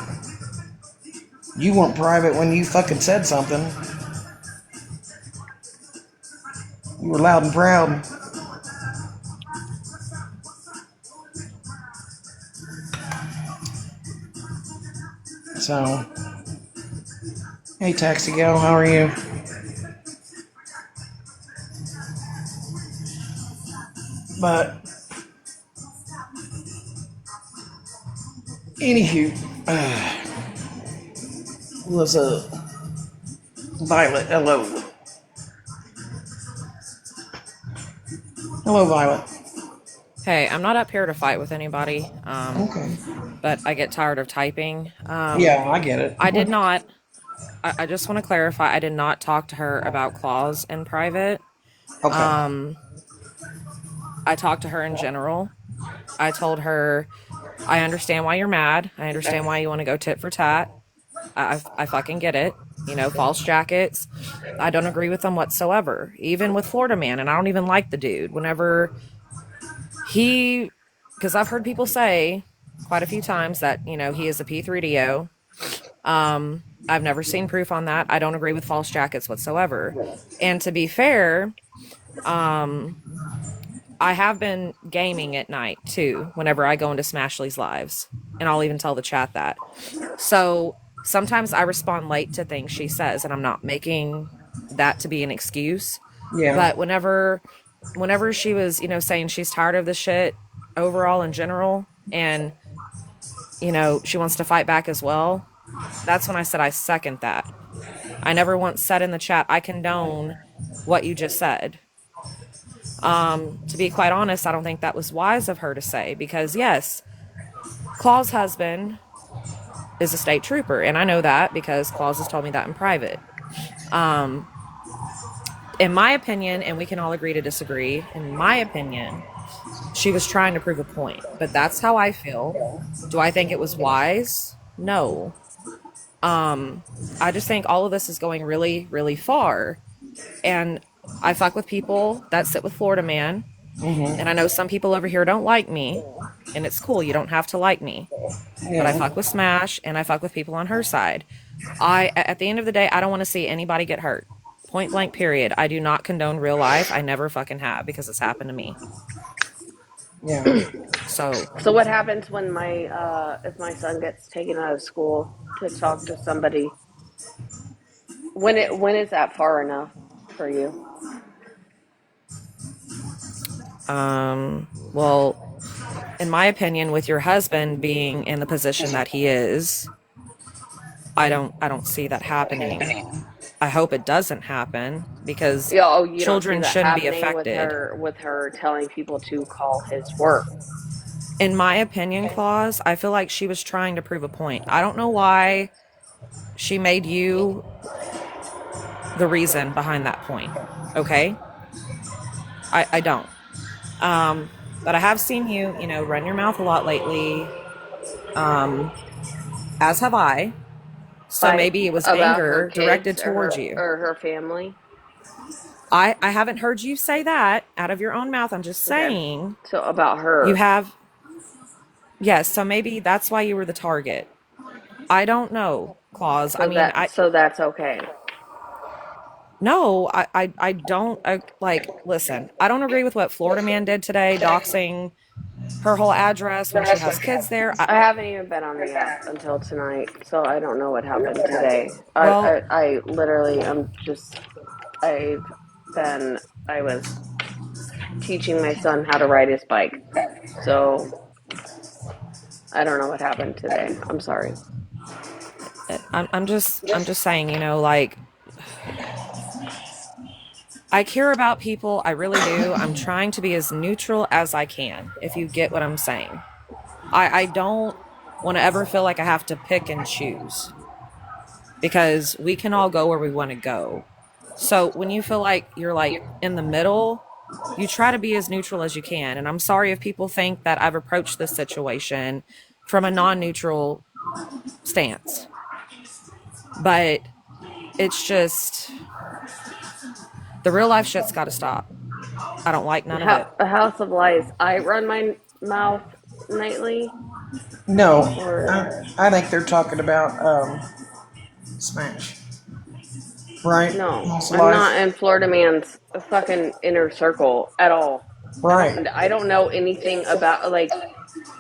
You weren't private when you fucking said something. You were loud and proud. So, hey, Taxi Gal, how are you? But, anywho, was a Violet. Hello. Hello, Violet. Hey, I'm not up here to fight with anybody, Okay. but I get tired of typing. Yeah, I get it. I did not, I just want to clarify, I did not talk to her about claws in private. Okay. Um, I talked to her in general. I told her, I understand why you're mad. I understand why you want to go tit for tat. I fucking get it. You know, false jackets. I don't agree with them whatsoever. Even with Florida Man, and I don't even like the dude. Whenever he, because I've heard people say quite a few times that, you know, he is a P3DO. I've never seen proof on that. I don't agree with false jackets whatsoever. And to be fair, um, I have been gaming at night too, whenever I go into Smashley's lives. And I'll even tell the chat that. So sometimes I respond late to things she says, and I'm not making that to be an excuse. Yeah. But whenever she was, you know, saying she's tired of the shit overall in general, and, you know, she wants to fight back as well, that's when I said I second that. I never once said in the chat, I condone what you just said. To be quite honest, I don't think that was wise of her to say, because yes, Claw's husband is a state trooper, and I know that because Claus has told me that in private. Um, in my opinion, and we can all agree to disagree, in my opinion, she was trying to prove a point, but that's how I feel. Do I think it was wise? No. Um, I just think all of this is going really, really far. And I fuck with people that sit with Florida Man. And I know some people over here don't like me. And it's cool. You don't have to like me. But I Yeah. fuck with Smash and I fuck with people on her side. At the end of the day, I don't want to see anybody get hurt. Point blank, period. I do not condone real life. I never fucking have, because it's happened to me. Yeah. So, So what happens when my if my son gets taken out of school to talk to somebody? When is that far enough for you? Well, in my opinion, with your husband being in the position that he is, I don't see that happening. I hope it doesn't happen because Yeah, oh, you don't see children that shouldn't be happening with affected. her telling people to call his work. In my opinion, Claus, I feel like she was trying to prove a point. I don't know why she made you the reason behind that point. Okay? I don't. But I have seen you, run your mouth a lot lately. Um, as have I. So Like maybe it was about her anger kids directed or towards her you. or her family. I haven't heard you say that out of your own mouth. I'm just Okay. saying So about you her. have. Yes, so maybe that's why you were the target. I don't know, Claus. I mean, So that's okay. no, I don't like. Listen, I don't agree with what Florida Man did today, doxing her whole address when she has kids there. I haven't even been on the app until tonight, so I don't know what happened today. Well, I literally I've been I was teaching my son how to ride his bike. So I don't know what happened today. I'm sorry. I'm just saying, like I care about people, I really do. I'm trying to be as neutral as I can, if you get what I'm saying. I don't want to ever feel like I have to pick and choose because we can all go where we want to go. So when you feel like you're like in the middle, you try to be as neutral as you can. And I'm sorry if people think that I've approached this situation from a non-neutral stance. But it's just the real life shit's got to stop. I don't like none of it. A house of lies. I run my mouth nightly, No, or I think they're talking about Smash, right? no. House of I'm Lies, not in Florida Man's fucking inner circle at all. right? I don't know anything about like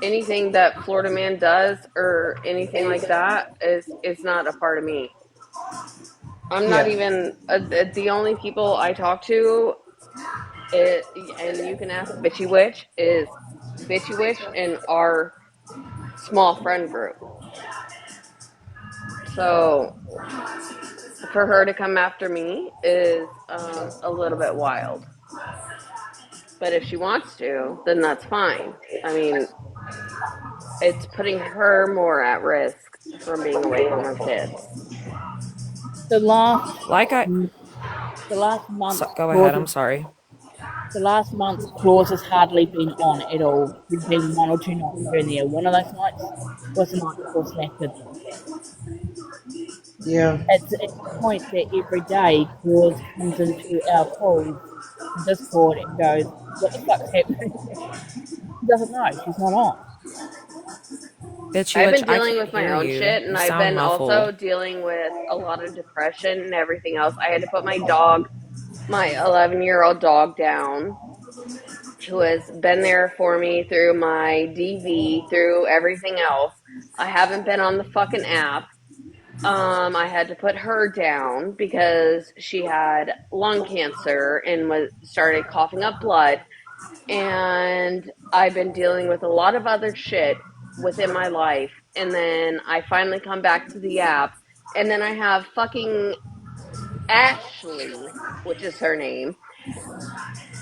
anything that Florida Man does or anything like that is not a part of me. I'm not Yeah. even the only people I talk to. And you can ask Bitchy Witch is Bitchy Witch in our small friend group. So for her to come after me is a little bit wild. But if she wants to, then that's fine. I mean, it's putting her more at risk from being away from her kids. The last Like I the last month Go ahead, I'm clauses sorry. the last month clause has hardly been on at all. There's been one or two nights here and there. One of those nights was the night before Saturday. Yeah. It's at the point that every day clause comes into our calls Discord and goes, "What the fuck's happening?" She doesn't know. She's not on. Bitchy I've Witch, been I dealing can't with my hear own you. shit, You and I've sound been also muffled. dealing with a lot of depression and everything else. I had to put my 11-year-old dog down, who has been there for me through my DV, through everything else. I haven't been on the fucking app. I had to put her down because she had lung cancer and was started coughing up blood. And I've been dealing with a lot of other shit within my life. And then I finally come back to the app, and then I have fucking Ashley, which is her name,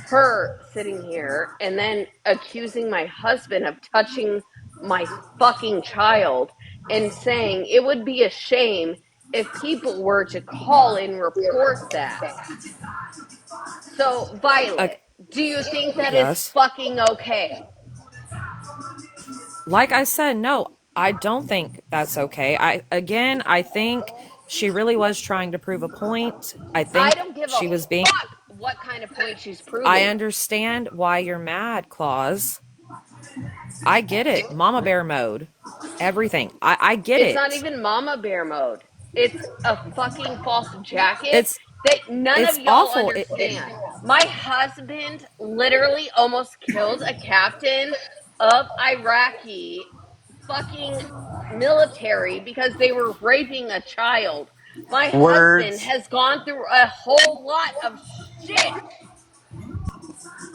her sitting here and then accusing my husband of touching my fucking child and saying it would be a shame if people were to call and report that. So, Uh, Violet, do you think that is yes. fucking okay? Like I said, no, I don't think that's okay. I think she really was trying to prove a point. I I think don't give a she was being. fuck what kind of point she's I proving. understand why you're mad, Claus. I get it. Mama bear mode. Everything. I get It's not it. even mama bear mode. It's a fucking false jacket It's that none of it's y'all awful. understand. My husband literally almost killed a captain of Iraqi fucking military because they were raping a child. My husband Words. has gone through a whole lot of shit.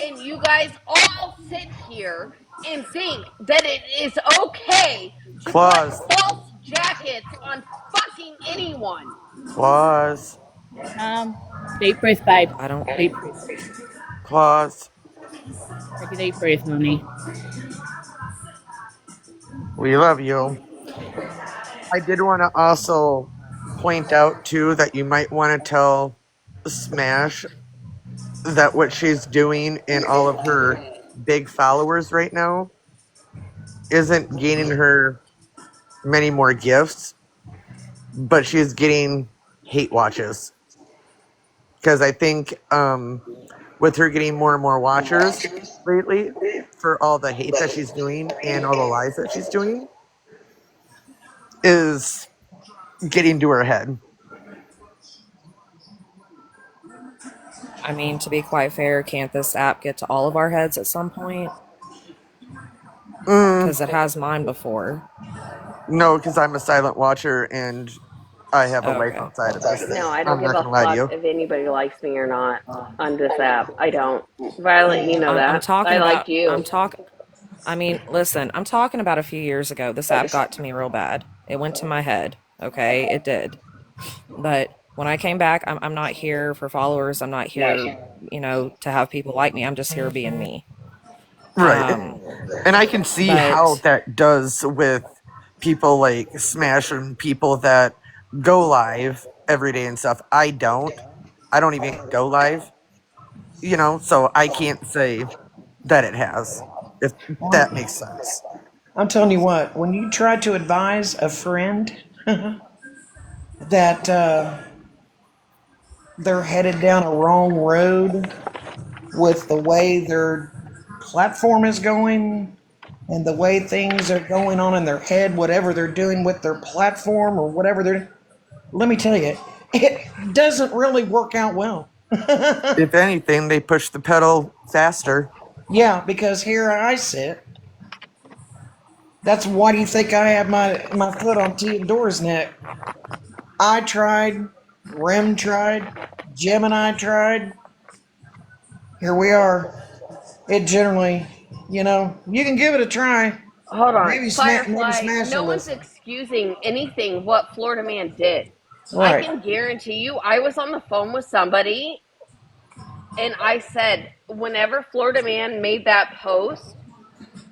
and you guys all sit here and think that it is okay to put Claus. false jackets on fucking anyone. Claus. Deep breath, babe. I don't. Deep breath. Claus. Take a deep breath, honey. We love you. I did want to also point out, too, that you might want to tell Smash that what she's doing in all of her big followers right now isn't gaining her many more gifts, but she's getting hate watches. Because I think with her getting more and more watchers lately for all the hate that she's doing and all the lies that she's doing is getting to her head. I mean, to be quite fair, can't this app get to all of our heads at some point? Because it has mine before. No, because I'm a silent watcher and I have a life Okay. outside of this. No, I don't I'm give not a gonna lie to fuck you. if anybody likes me or not on this app. I don't. Violet, you know I'm that. talking I about. liked you. I mean, listen, I'm talking about a few years ago. This app got to me real bad. It went to my head. Okay, it did. But when I came back, I'm not here for followers. I'm not here, to have people like me. I'm just here being me. Right. And I can see how But that does with people like Smash and people that go live every day and stuff. I don't. I don't even go live, so I can't say that it has, if that makes sense. I'm telling you what, when you try to advise a friend that they're headed down a wrong road with the way their platform is going and the way things are going on in their head, whatever they're doing with their platform or whatever they're, let me tell you, it doesn't really work out well. If anything, they push the pedal faster. Yeah, because here I sit. That's why do you think I have my foot on Theodora's neck? I tried, Rem tried, Gemini tried. Here we are. It generally, you can give it a try. Hold on. Maybe Firefly, Smash no will one's listen. excusing anything what Florida Man did. I Right. can guarantee you, I was on the phone with somebody and I said, whenever Florida Man made that post,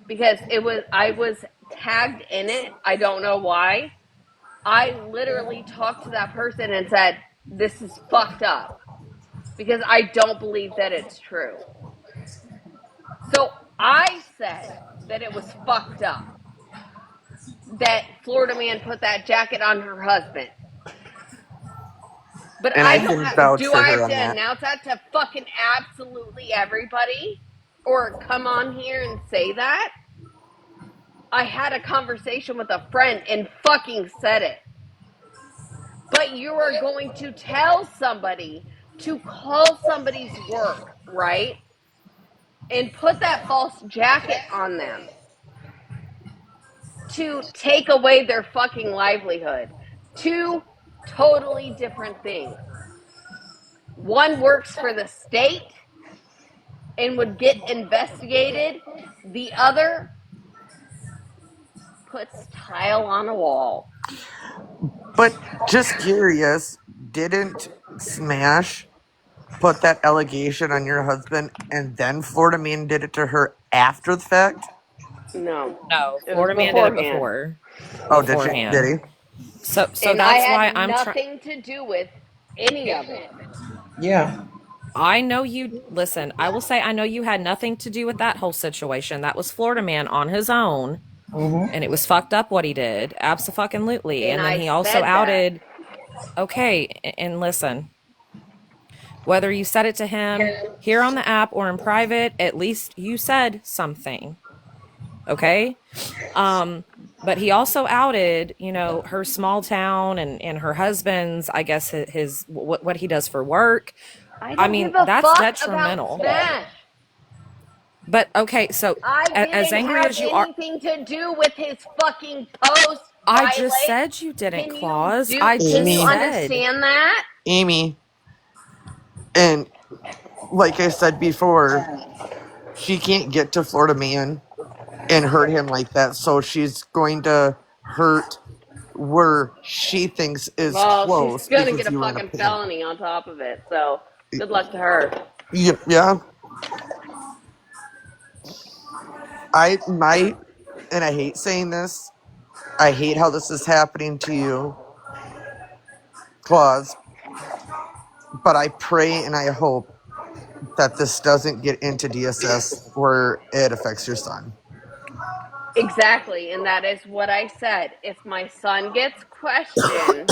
because I was tagged in it, I don't know why. I literally talked to that person and said, this is fucked up because I don't believe that it's true. So I said that it was fucked up that Florida Man put that jacket on her husband. But And I can vouch do for I her have on to that. announce that to fucking absolutely everybody? Or come on here and say that? I had a conversation with a friend and fucking said it. But you are going to tell somebody to call somebody's work, right? And put that false jacket on them to take away their fucking livelihood. Two totally different things. One works for the state and would get investigated. The other puts tile on a wall. But just curious, didn't Smash put that allegation on your husband and then Florida Man did it to her after the fact? No, no, it was Florida Man did it beforehand. before. Oh, did she? Did Beforehand. he? So And I that's why had I'm trying. nothing to do with any of it. Yeah. I know you. Listen, I will say I know you had nothing to do with that whole situation. That was Florida Man on his own, and it was fucked up what he did. Absolutely. And And then I he also said that. outed. Okay, and listen, whether you said it to him here on the app or in private, at least you said something. Okay? But he also outed, her small town and her husband's, I guess his what he does for work. I I don't mean, give a that's fuck about detrimental. Smash. But okay, so I as didn't angry have as you are, anything to do with his fucking post, I just Violet. said you didn't, Can you Claus. do I can just you Amy. said. understand that? Amy. And like I said before, she can't get to Florida Man and hurt him like that. So she's going to hurt where she thinks is Well, she's close gonna get because a you were in a fucking panel. felony on top of it, so good luck to her. Yeah. And I hate saying this. I hate how this is happening to you, Claus. But I pray and I hope that this doesn't get into DSS where it affects your son. Exactly, and that is what I said. If my son gets questioned,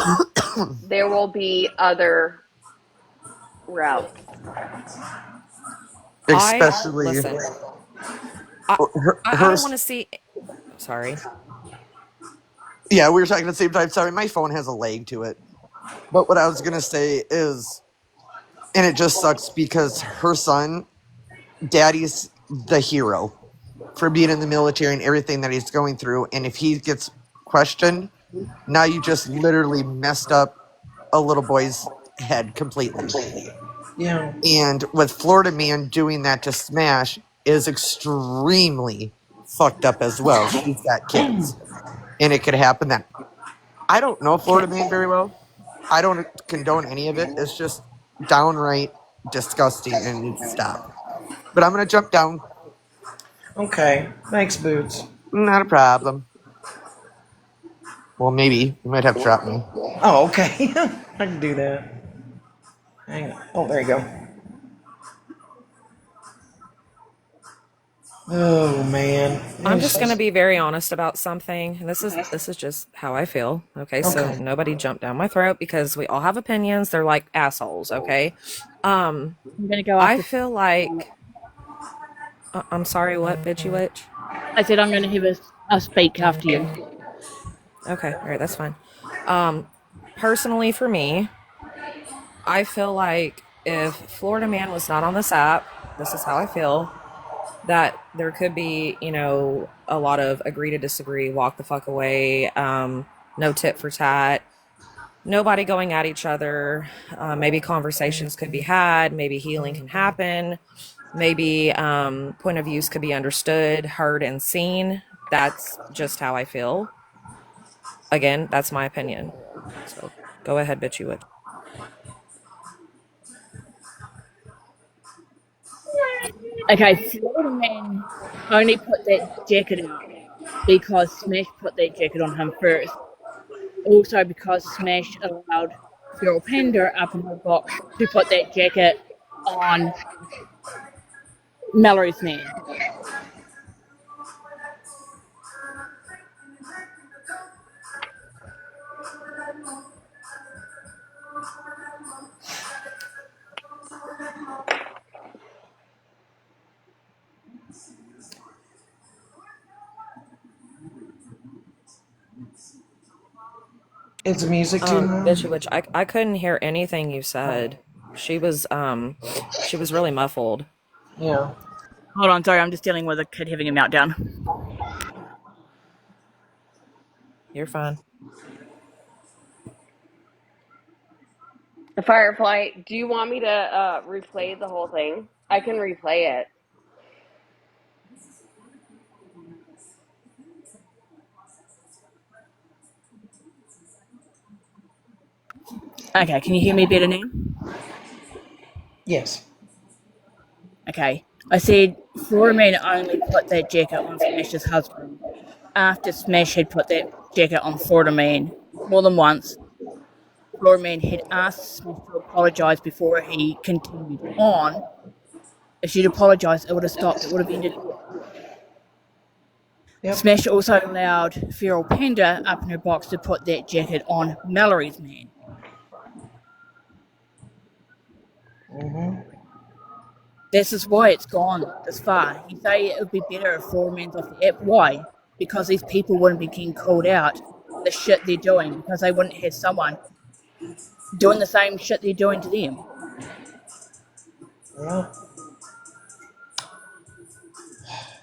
there will be other routes. Especially Listen. I I her. don't want to see. Sorry. Yeah, we were talking at the same time. Sorry, my phone has a lag to it. But what I was gonna say is, and it just sucks because her son, Daddy's the hero for being in the military and everything that he's going through. And if he gets questioned, now you just literally messed up a little boy's head completely. Yeah. And with Florida Man doing that to Smash is extremely fucked up as well. She's got kids. And it could happen that I don't know Florida Man very well. I don't condone any of it. It's just downright disgusting and needs to stop. But I'm gonna jump down. Okay. Thanks, Boots. Not a problem. Well, maybe you might have to drop me. Oh, okay. I can do that. Hang on. Oh, there you go. Oh man. I'm just going to be very honest about something. And this is just how I feel. Okay? So Okay. nobody jump down my throat because we all have opinions. They're like assholes, okay? I'm gonna go I after. feel like I'm sorry, what, bitchy witch? I said I'm gonna have a speak after you. Okay, all right, that's fine. Personally, for me, I feel like if Florida Man was not on this app, this is how I feel, that there could be, a lot of agree to disagree, walk the fuck away, no tit for tat, nobody going at each other. Maybe conversations could be had, maybe healing can happen, maybe point of views could be understood, heard, and seen. That's just how I feel. Again, that's my opinion. So go ahead, bitch, you would. Okay, Florida Man only put that jacket out because Smash put that jacket on him first. Also because Smash allowed Feral Panda up in her box to put that jacket on Mallory's man. Is the music too loud? Bitchy witch, I couldn't hear anything you said. She was really muffled. Yeah. Hold on, sorry, I'm just dealing with a kid having a meltdown. You're fine. Firefly, do you want me to replay the whole thing? I can replay it. Okay, can you hear me better now? Yes. Okay. I said Florida Man only put that jacket on Smash's husband after Smash had put that jacket on Florida Man more than once. Florida Man had asked Smash to apologise before he continued on. If she'd apologised, it would have stopped. It would have ended. Yep. Smash also allowed Feral Panda up in her box to put that jacket on Mallory's man. Mm-hmm. This is why it's gone this far. You say it would be better if Florida Man's off the app. Why? Because these people wouldn't be getting called out for the shit they're doing, because they wouldn't have someone doing the same shit they're doing to them. Yeah.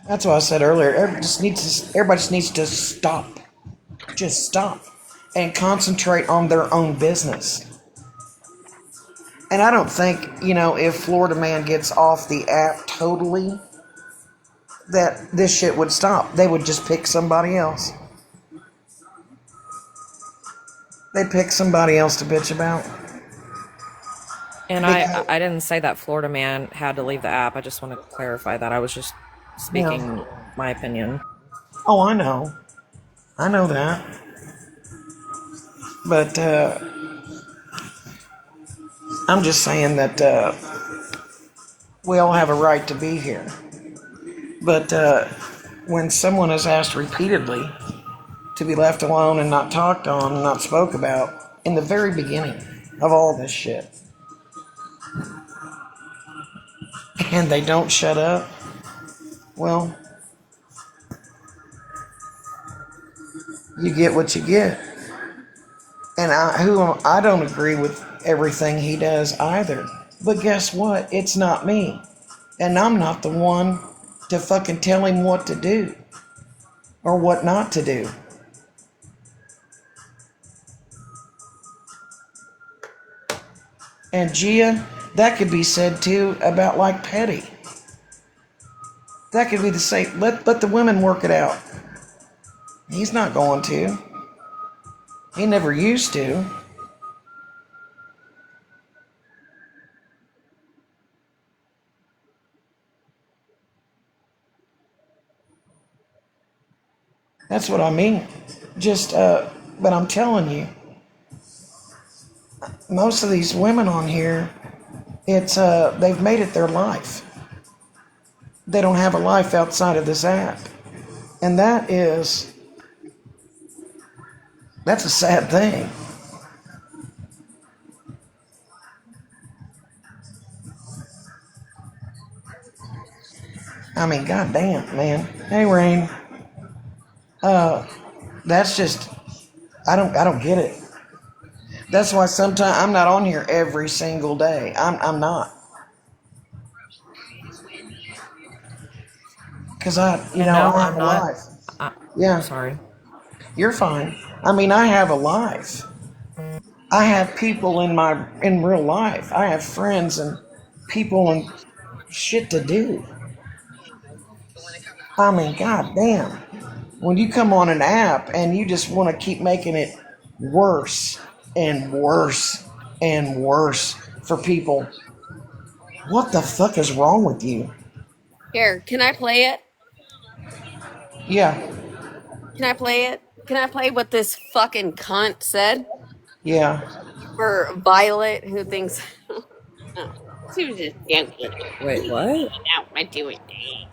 That's what I said earlier. Everybody just needs to stop. Just stop and concentrate on their own business. And I don't think, if Florida Man gets off the app totally, that this shit would stop. They would just pick somebody else. They'd pick somebody else to bitch about. And Because, I didn't say that Florida Man had to leave the app. I just want to clarify that. I was just yeah. speaking my opinion. Oh, I know. I know that. But I'm just saying that we all have a right to be here. But when someone is asked repeatedly to be left alone and not talked on and not spoke about in the very beginning of all this shit, and they don't shut up, well, you get what you get. And I don't agree with everything he does either. But guess what? It's not me. And I'm not the one to fucking tell him what to do or what not to do. And Gia, that could be said too about like Petty. That could be the same. Let the women work it out. He's not going to. He never used to. That's what I mean. But I'm telling you, most of these women on here, they've made it their life. They don't have a life outside of this app. And that's a sad thing. I mean, goddamn, man. Hey, Rain. That's just, I don't get it. That's why sometimes I'm not on here every single day. I'm not. Because And no, I have I'm a not. life. I, Yeah, sorry. you're fine. I mean, I have a life. I have people in real life. I have friends and people and shit to do. I mean, goddamn. When you come on an app and you just want to keep making it worse and worse and worse for people, what the fuck is wrong with you? Here, can I play it? Yeah, Can I play it? Can I play what this fucking cunt said? yeah. For Violet, who thinks, oh, she was just joking. Wait, what? Out my doing thing.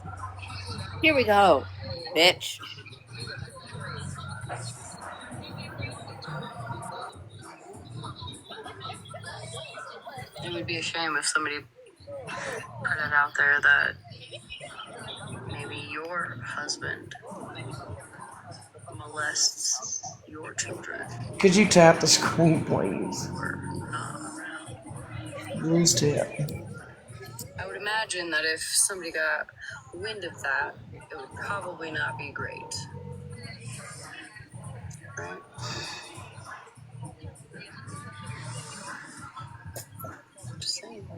Here we go, bitch. It would be a shame if somebody put it out there that maybe your husband molests your children. Could you tap the screen, please? Or not around. Please tap. I would imagine that if somebody got wind of that, it would probably not be great. Right? Just saying.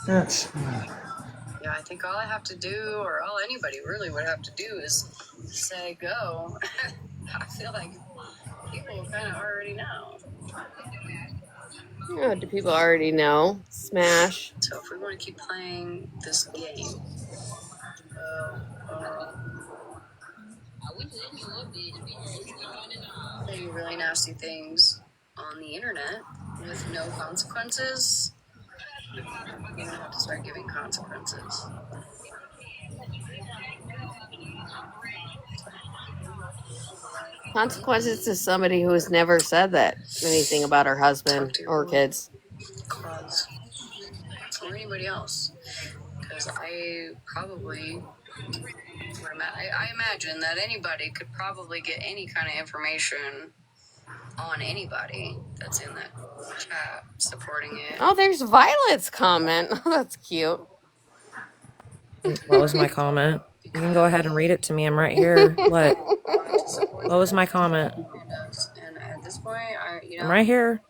That's Yeah, I think all I have to do, or all anybody really would have to do, is say go. I feel like people kind of already know. Yeah, do people already know? Smash. So if we want to keep playing this game, saying really nasty things on the internet with no consequences, we're gonna have to start giving consequences. Consequences to somebody who has never said that anything about her husband or kids. Cause, or anybody else. Because I probably, I imagine that anybody could probably get any kind of information on anybody that's in that chat supporting it. Oh, there's Violet's comment. That's cute. What was my comment? You can go ahead and read it to me. I'm right here. What? What was my comment? And at this point, I'm right here.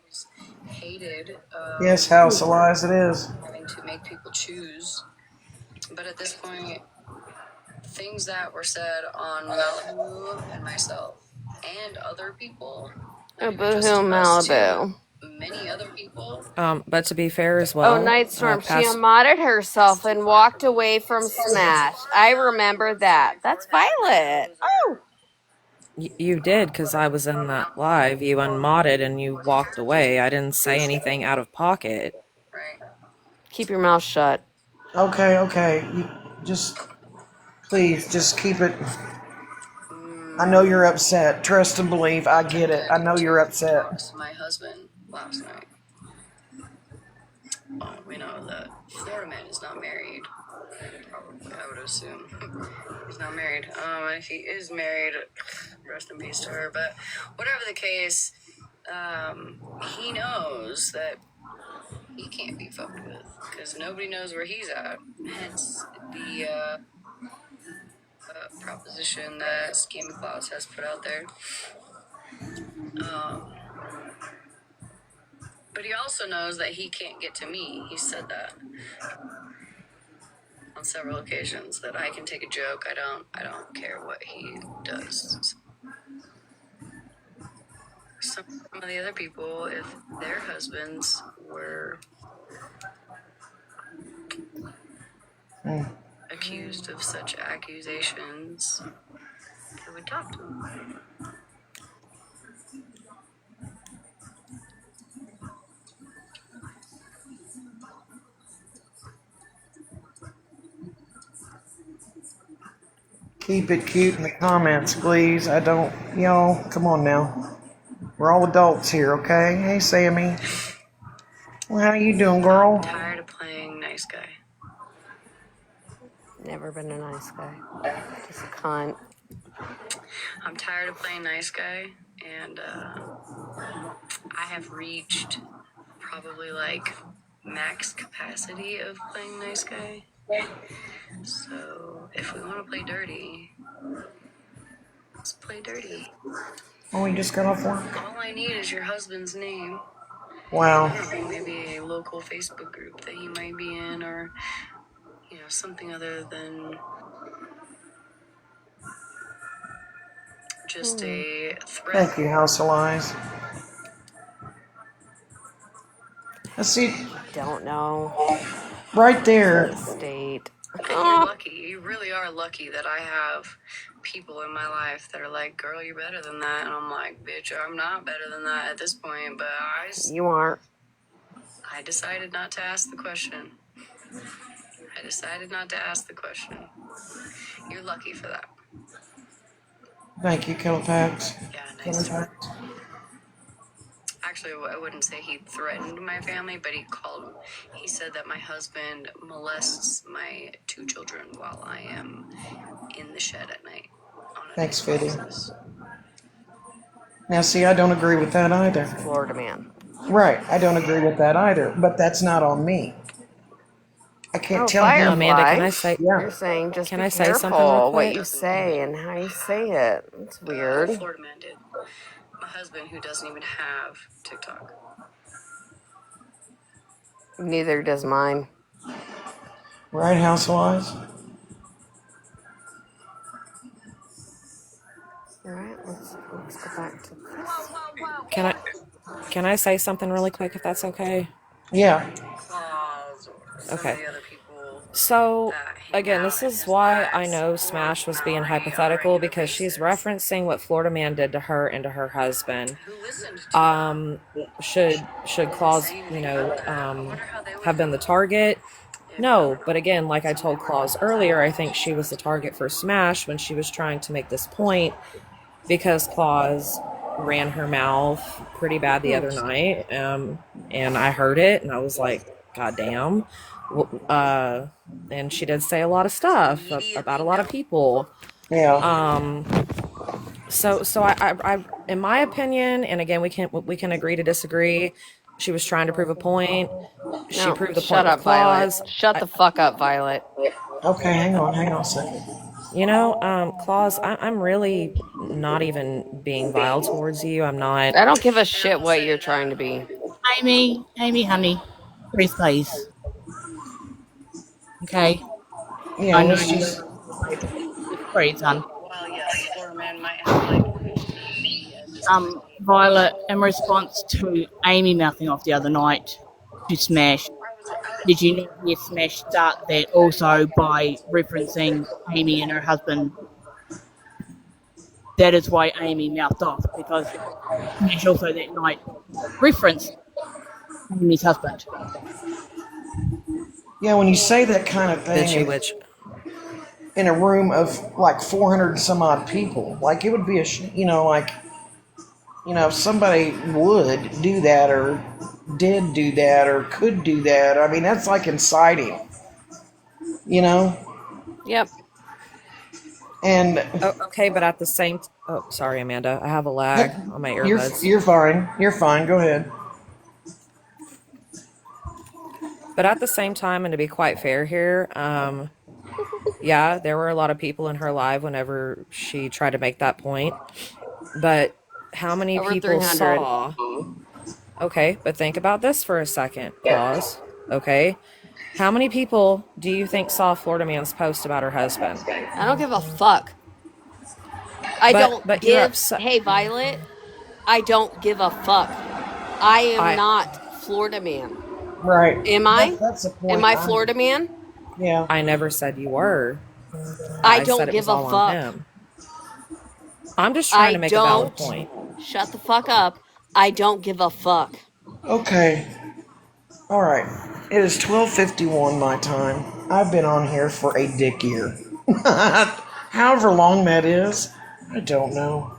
hated Yes, House of Lies it is. having to make people choose. But at this point, things that were said on Malibu and myself and other people. Oh, boohoo, Malibu. Many other people. But to be fair as well. Oh, Nightstorm. She unmodded herself and walked away from Smash. I remember that. That's Violet. Oh. You did, because I was in that live. You unmodded and you walked away. I didn't say anything out of pocket. Right. Keep your mouth shut. Okay. You please, just keep it. I know you're upset. Trust and believe. I get it. I know you're upset. My husband last night. We know that Florida man is not married. Probably, I would assume. He's not married. If he is married, rest in peace to her. But whatever the case, he knows that he can't be fucked with because nobody knows where he's at. Hence the proposition that Scheme Claus has put out there. But he also knows that he can't get to me. He said that on several occasions, that I can take a joke. I don't care what he does. Some of the other people, if their husbands were accused of such accusations, they would talk to them. Keep it cute in the comments, please. Y'all, come on now. We're all adults here, okay? Hey, Sammy. Well, how you doing, girl? I'm tired of playing nice guy. Never been a nice guy. Just a cunt. I'm tired of playing nice guy, and I have reached probably like max capacity of playing nice guy. So if we want to play dirty, let's play dirty. Oh, you just got off work? All I need is your husband's name. Wow. I don't know, maybe a local Facebook group that he might be in, or something other than just a threat. Thank you, House of Lies. Let's see. Don't know. Right there. State. You're lucky. You really are lucky that I have people in my life that are like, girl, you're better than that. And I'm like, bitch, I'm not better than that at this point. But you aren't. I decided not to ask the question. You're lucky for that. Thank you, Kettlepax. Yeah, nice. Actually, I wouldn't say he threatened my family, but he said that my husband molests my 2 children while I am in the shed at night. Thanks, Fitty. Now, see, I don't agree with that either. Florida man. Right, I don't agree with that either, but that's not on me. I can't tell him. Amanda, can I say? Yeah. You're saying just Can be I say careful something real what quick? you say and how you say it. It's weird. Florida man did. My husband, who doesn't even have TikTok. Neither does mine. Right, House of Lies? All right, let's go back to this. Can I say something really quick, if that's okay? Yeah. Okay. So, again, this is why I know Smash was being hypothetical, because she's referencing what Florida man did to her and to her husband. Should Claus, have been the target? No, but again, like I told Claus earlier, I think she was the target for Smash when she was trying to make this point, because Claus ran her mouth pretty bad the other night, and I heard it, and I was like, God damn. And she did say a lot of stuff about a lot of people. Yeah. So I in my opinion, and again we can agree to disagree. She was trying to prove a point. She No, proved the point shut with up, Violet. Claus. Shut the fuck up, Violet. Okay, hang on a second. You know, Claus, I'm really not even being vile towards you. I'm not. I don't give a shit what you're trying to be. Amy, honey, please. Okay, Yeah, I know let's you just. don't like it. Just breathe, son. Well, yes, Florida man might have like PTSD. Violet, in response to Amy mouthing off the other night to Smash, did you not hear Smash start that also by referencing Amy and her husband? That is why Amy mouthed off, because Smash also that night referenced Amy's husband. Yeah, when you say that kind of thing Bitchy witch. in a room of like 400 and some odd people, like it would be if somebody would do that or did do that or could do that, I mean, that's like inciting, you know? Yep. And Oh, okay, but at the same. Oh, sorry, Amanda. I have a lag on my you're earbuds. you're fine. You're fine. Go ahead. But at the same time, and to be quite fair here, yeah, there were a lot of people in her life whenever she tried to make that point. But how many Over people 300. saw? Okay, but think about this for a second, Claus. Okay, how many people do you think saw Florida Man's post about her husband? I don't give a fuck. I don't But you're give. upset. Hey, Violet, I don't give a fuck. I am I not Florida man. Right. Am I? That's the Am point. I Florida man? Yeah. I never said you were. I I said don't it was give a all on fuck. him. I'm just trying I to make a valid don't. point. Shut the fuck up. I don't give a fuck. Okay. All right. It is 12:51 my time. I've been on here for a dick year. However long that is, I don't know.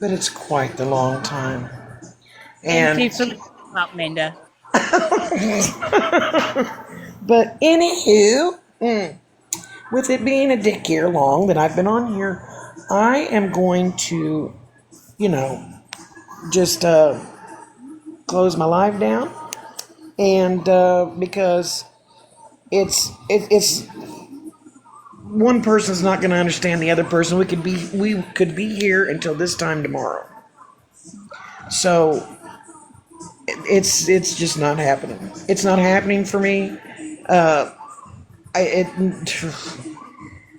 But it's quite the long time. Thank And you for up, Amanda. but anywho, with it being a dick year long that I've been on here, I am going to, just close my live down, and because it's one person's not going to understand the other person. We could be here until this time tomorrow. So it's just not happening. It's not happening for me.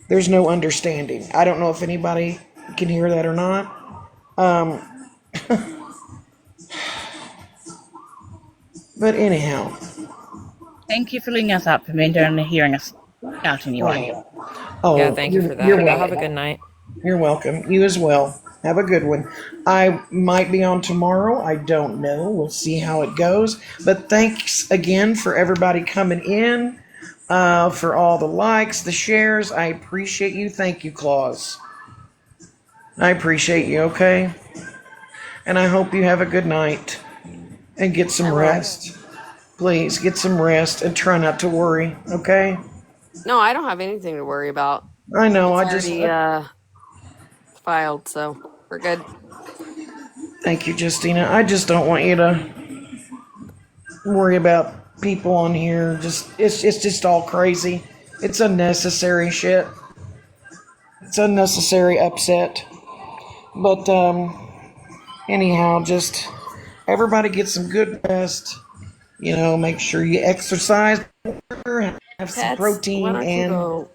There's no understanding. I don't know if anybody can hear that or not. But anyhow. Thank you for letting us up, Amanda, and hearing us out anyway. Yeah, Oh, thank you for you're that. Y'all have a welcome. good night. You're welcome. You as well. Have a good one. I might be on tomorrow. I don't know. We'll see how it goes. But thanks again for everybody coming in, for all the likes, the shares. I appreciate you. Thank you, Claus. I appreciate you, okay? And I hope you have a good night and get some rest. Please get some rest and try not to worry, okay? No, I don't have anything to worry about. I know. It's already filed, so we're good. Thank you, Justina. I just don't want you to worry about people on here. It's just all crazy. It's unnecessary shit. It's unnecessary upset. But anyhow, just everybody get some good rest. Make sure you exercise, have some Pets, why protein, don't you and go?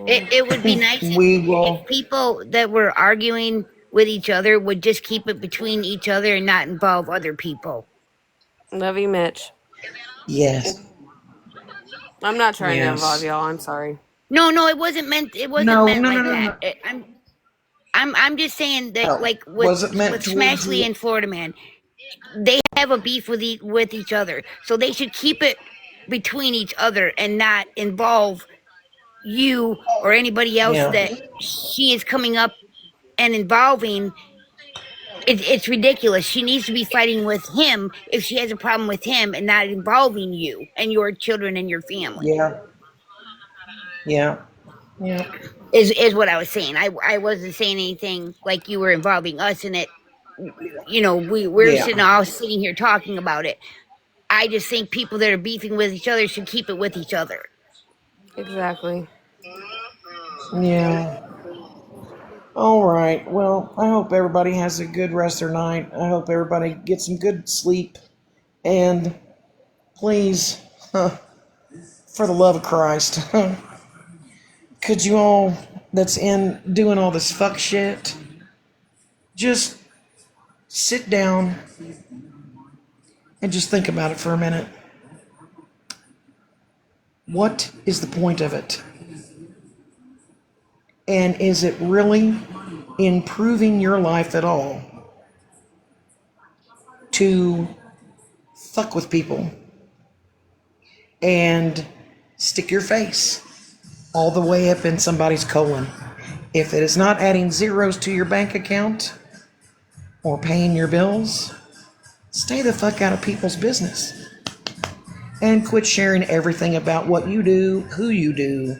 It would be nice we if will. people that were arguing with each other would just keep it between each other and not involve other people. Love you, Mitch. Yes. I'm not trying to involve Yes. y'all. I'm sorry. No, it wasn't meant. It wasn't No, meant no, no, like no, that. no. I'm just saying that, Oh, like was it meant with towards Smashley you? and Florida Man, they have a beef with each other, so they should keep it between each other and not involve you or anybody else Yeah. that she is coming up and involving. It's ridiculous. She needs to be fighting with him if she has a problem with him and not involving you and your children and your family. Yeah. Yeah. Yeah. is what I was saying. I wasn't saying anything like you were involving us in it. You know, we're sitting here talking about it. I just think people that are beefing with each other should keep it with each other. Exactly. Yeah. All right. Well, I hope everybody has a good rest of their night. I hope everybody gets some good sleep. And please, for the love of Christ, could you all that's in doing all this fuck shit just sit down and just think about it for a minute? What is the point of it? And is it really improving your life at all to fuck with people and stick your face all the way up in somebody's colon? If it is not adding zeros to your bank account or paying your bills, stay the fuck out of people's business and quit sharing everything about what you do, who you do,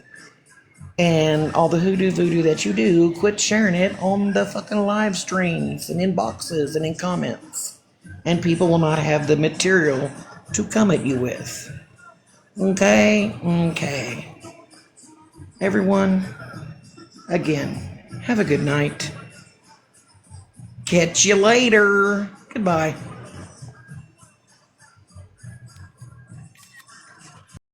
and all the hoodoo voodoo that you do. Quit sharing it on the fucking live streams and in boxes and in comments, and people will not have the material to come at you with. Okay. Everyone, again, have a good night. Catch you later. Goodbye.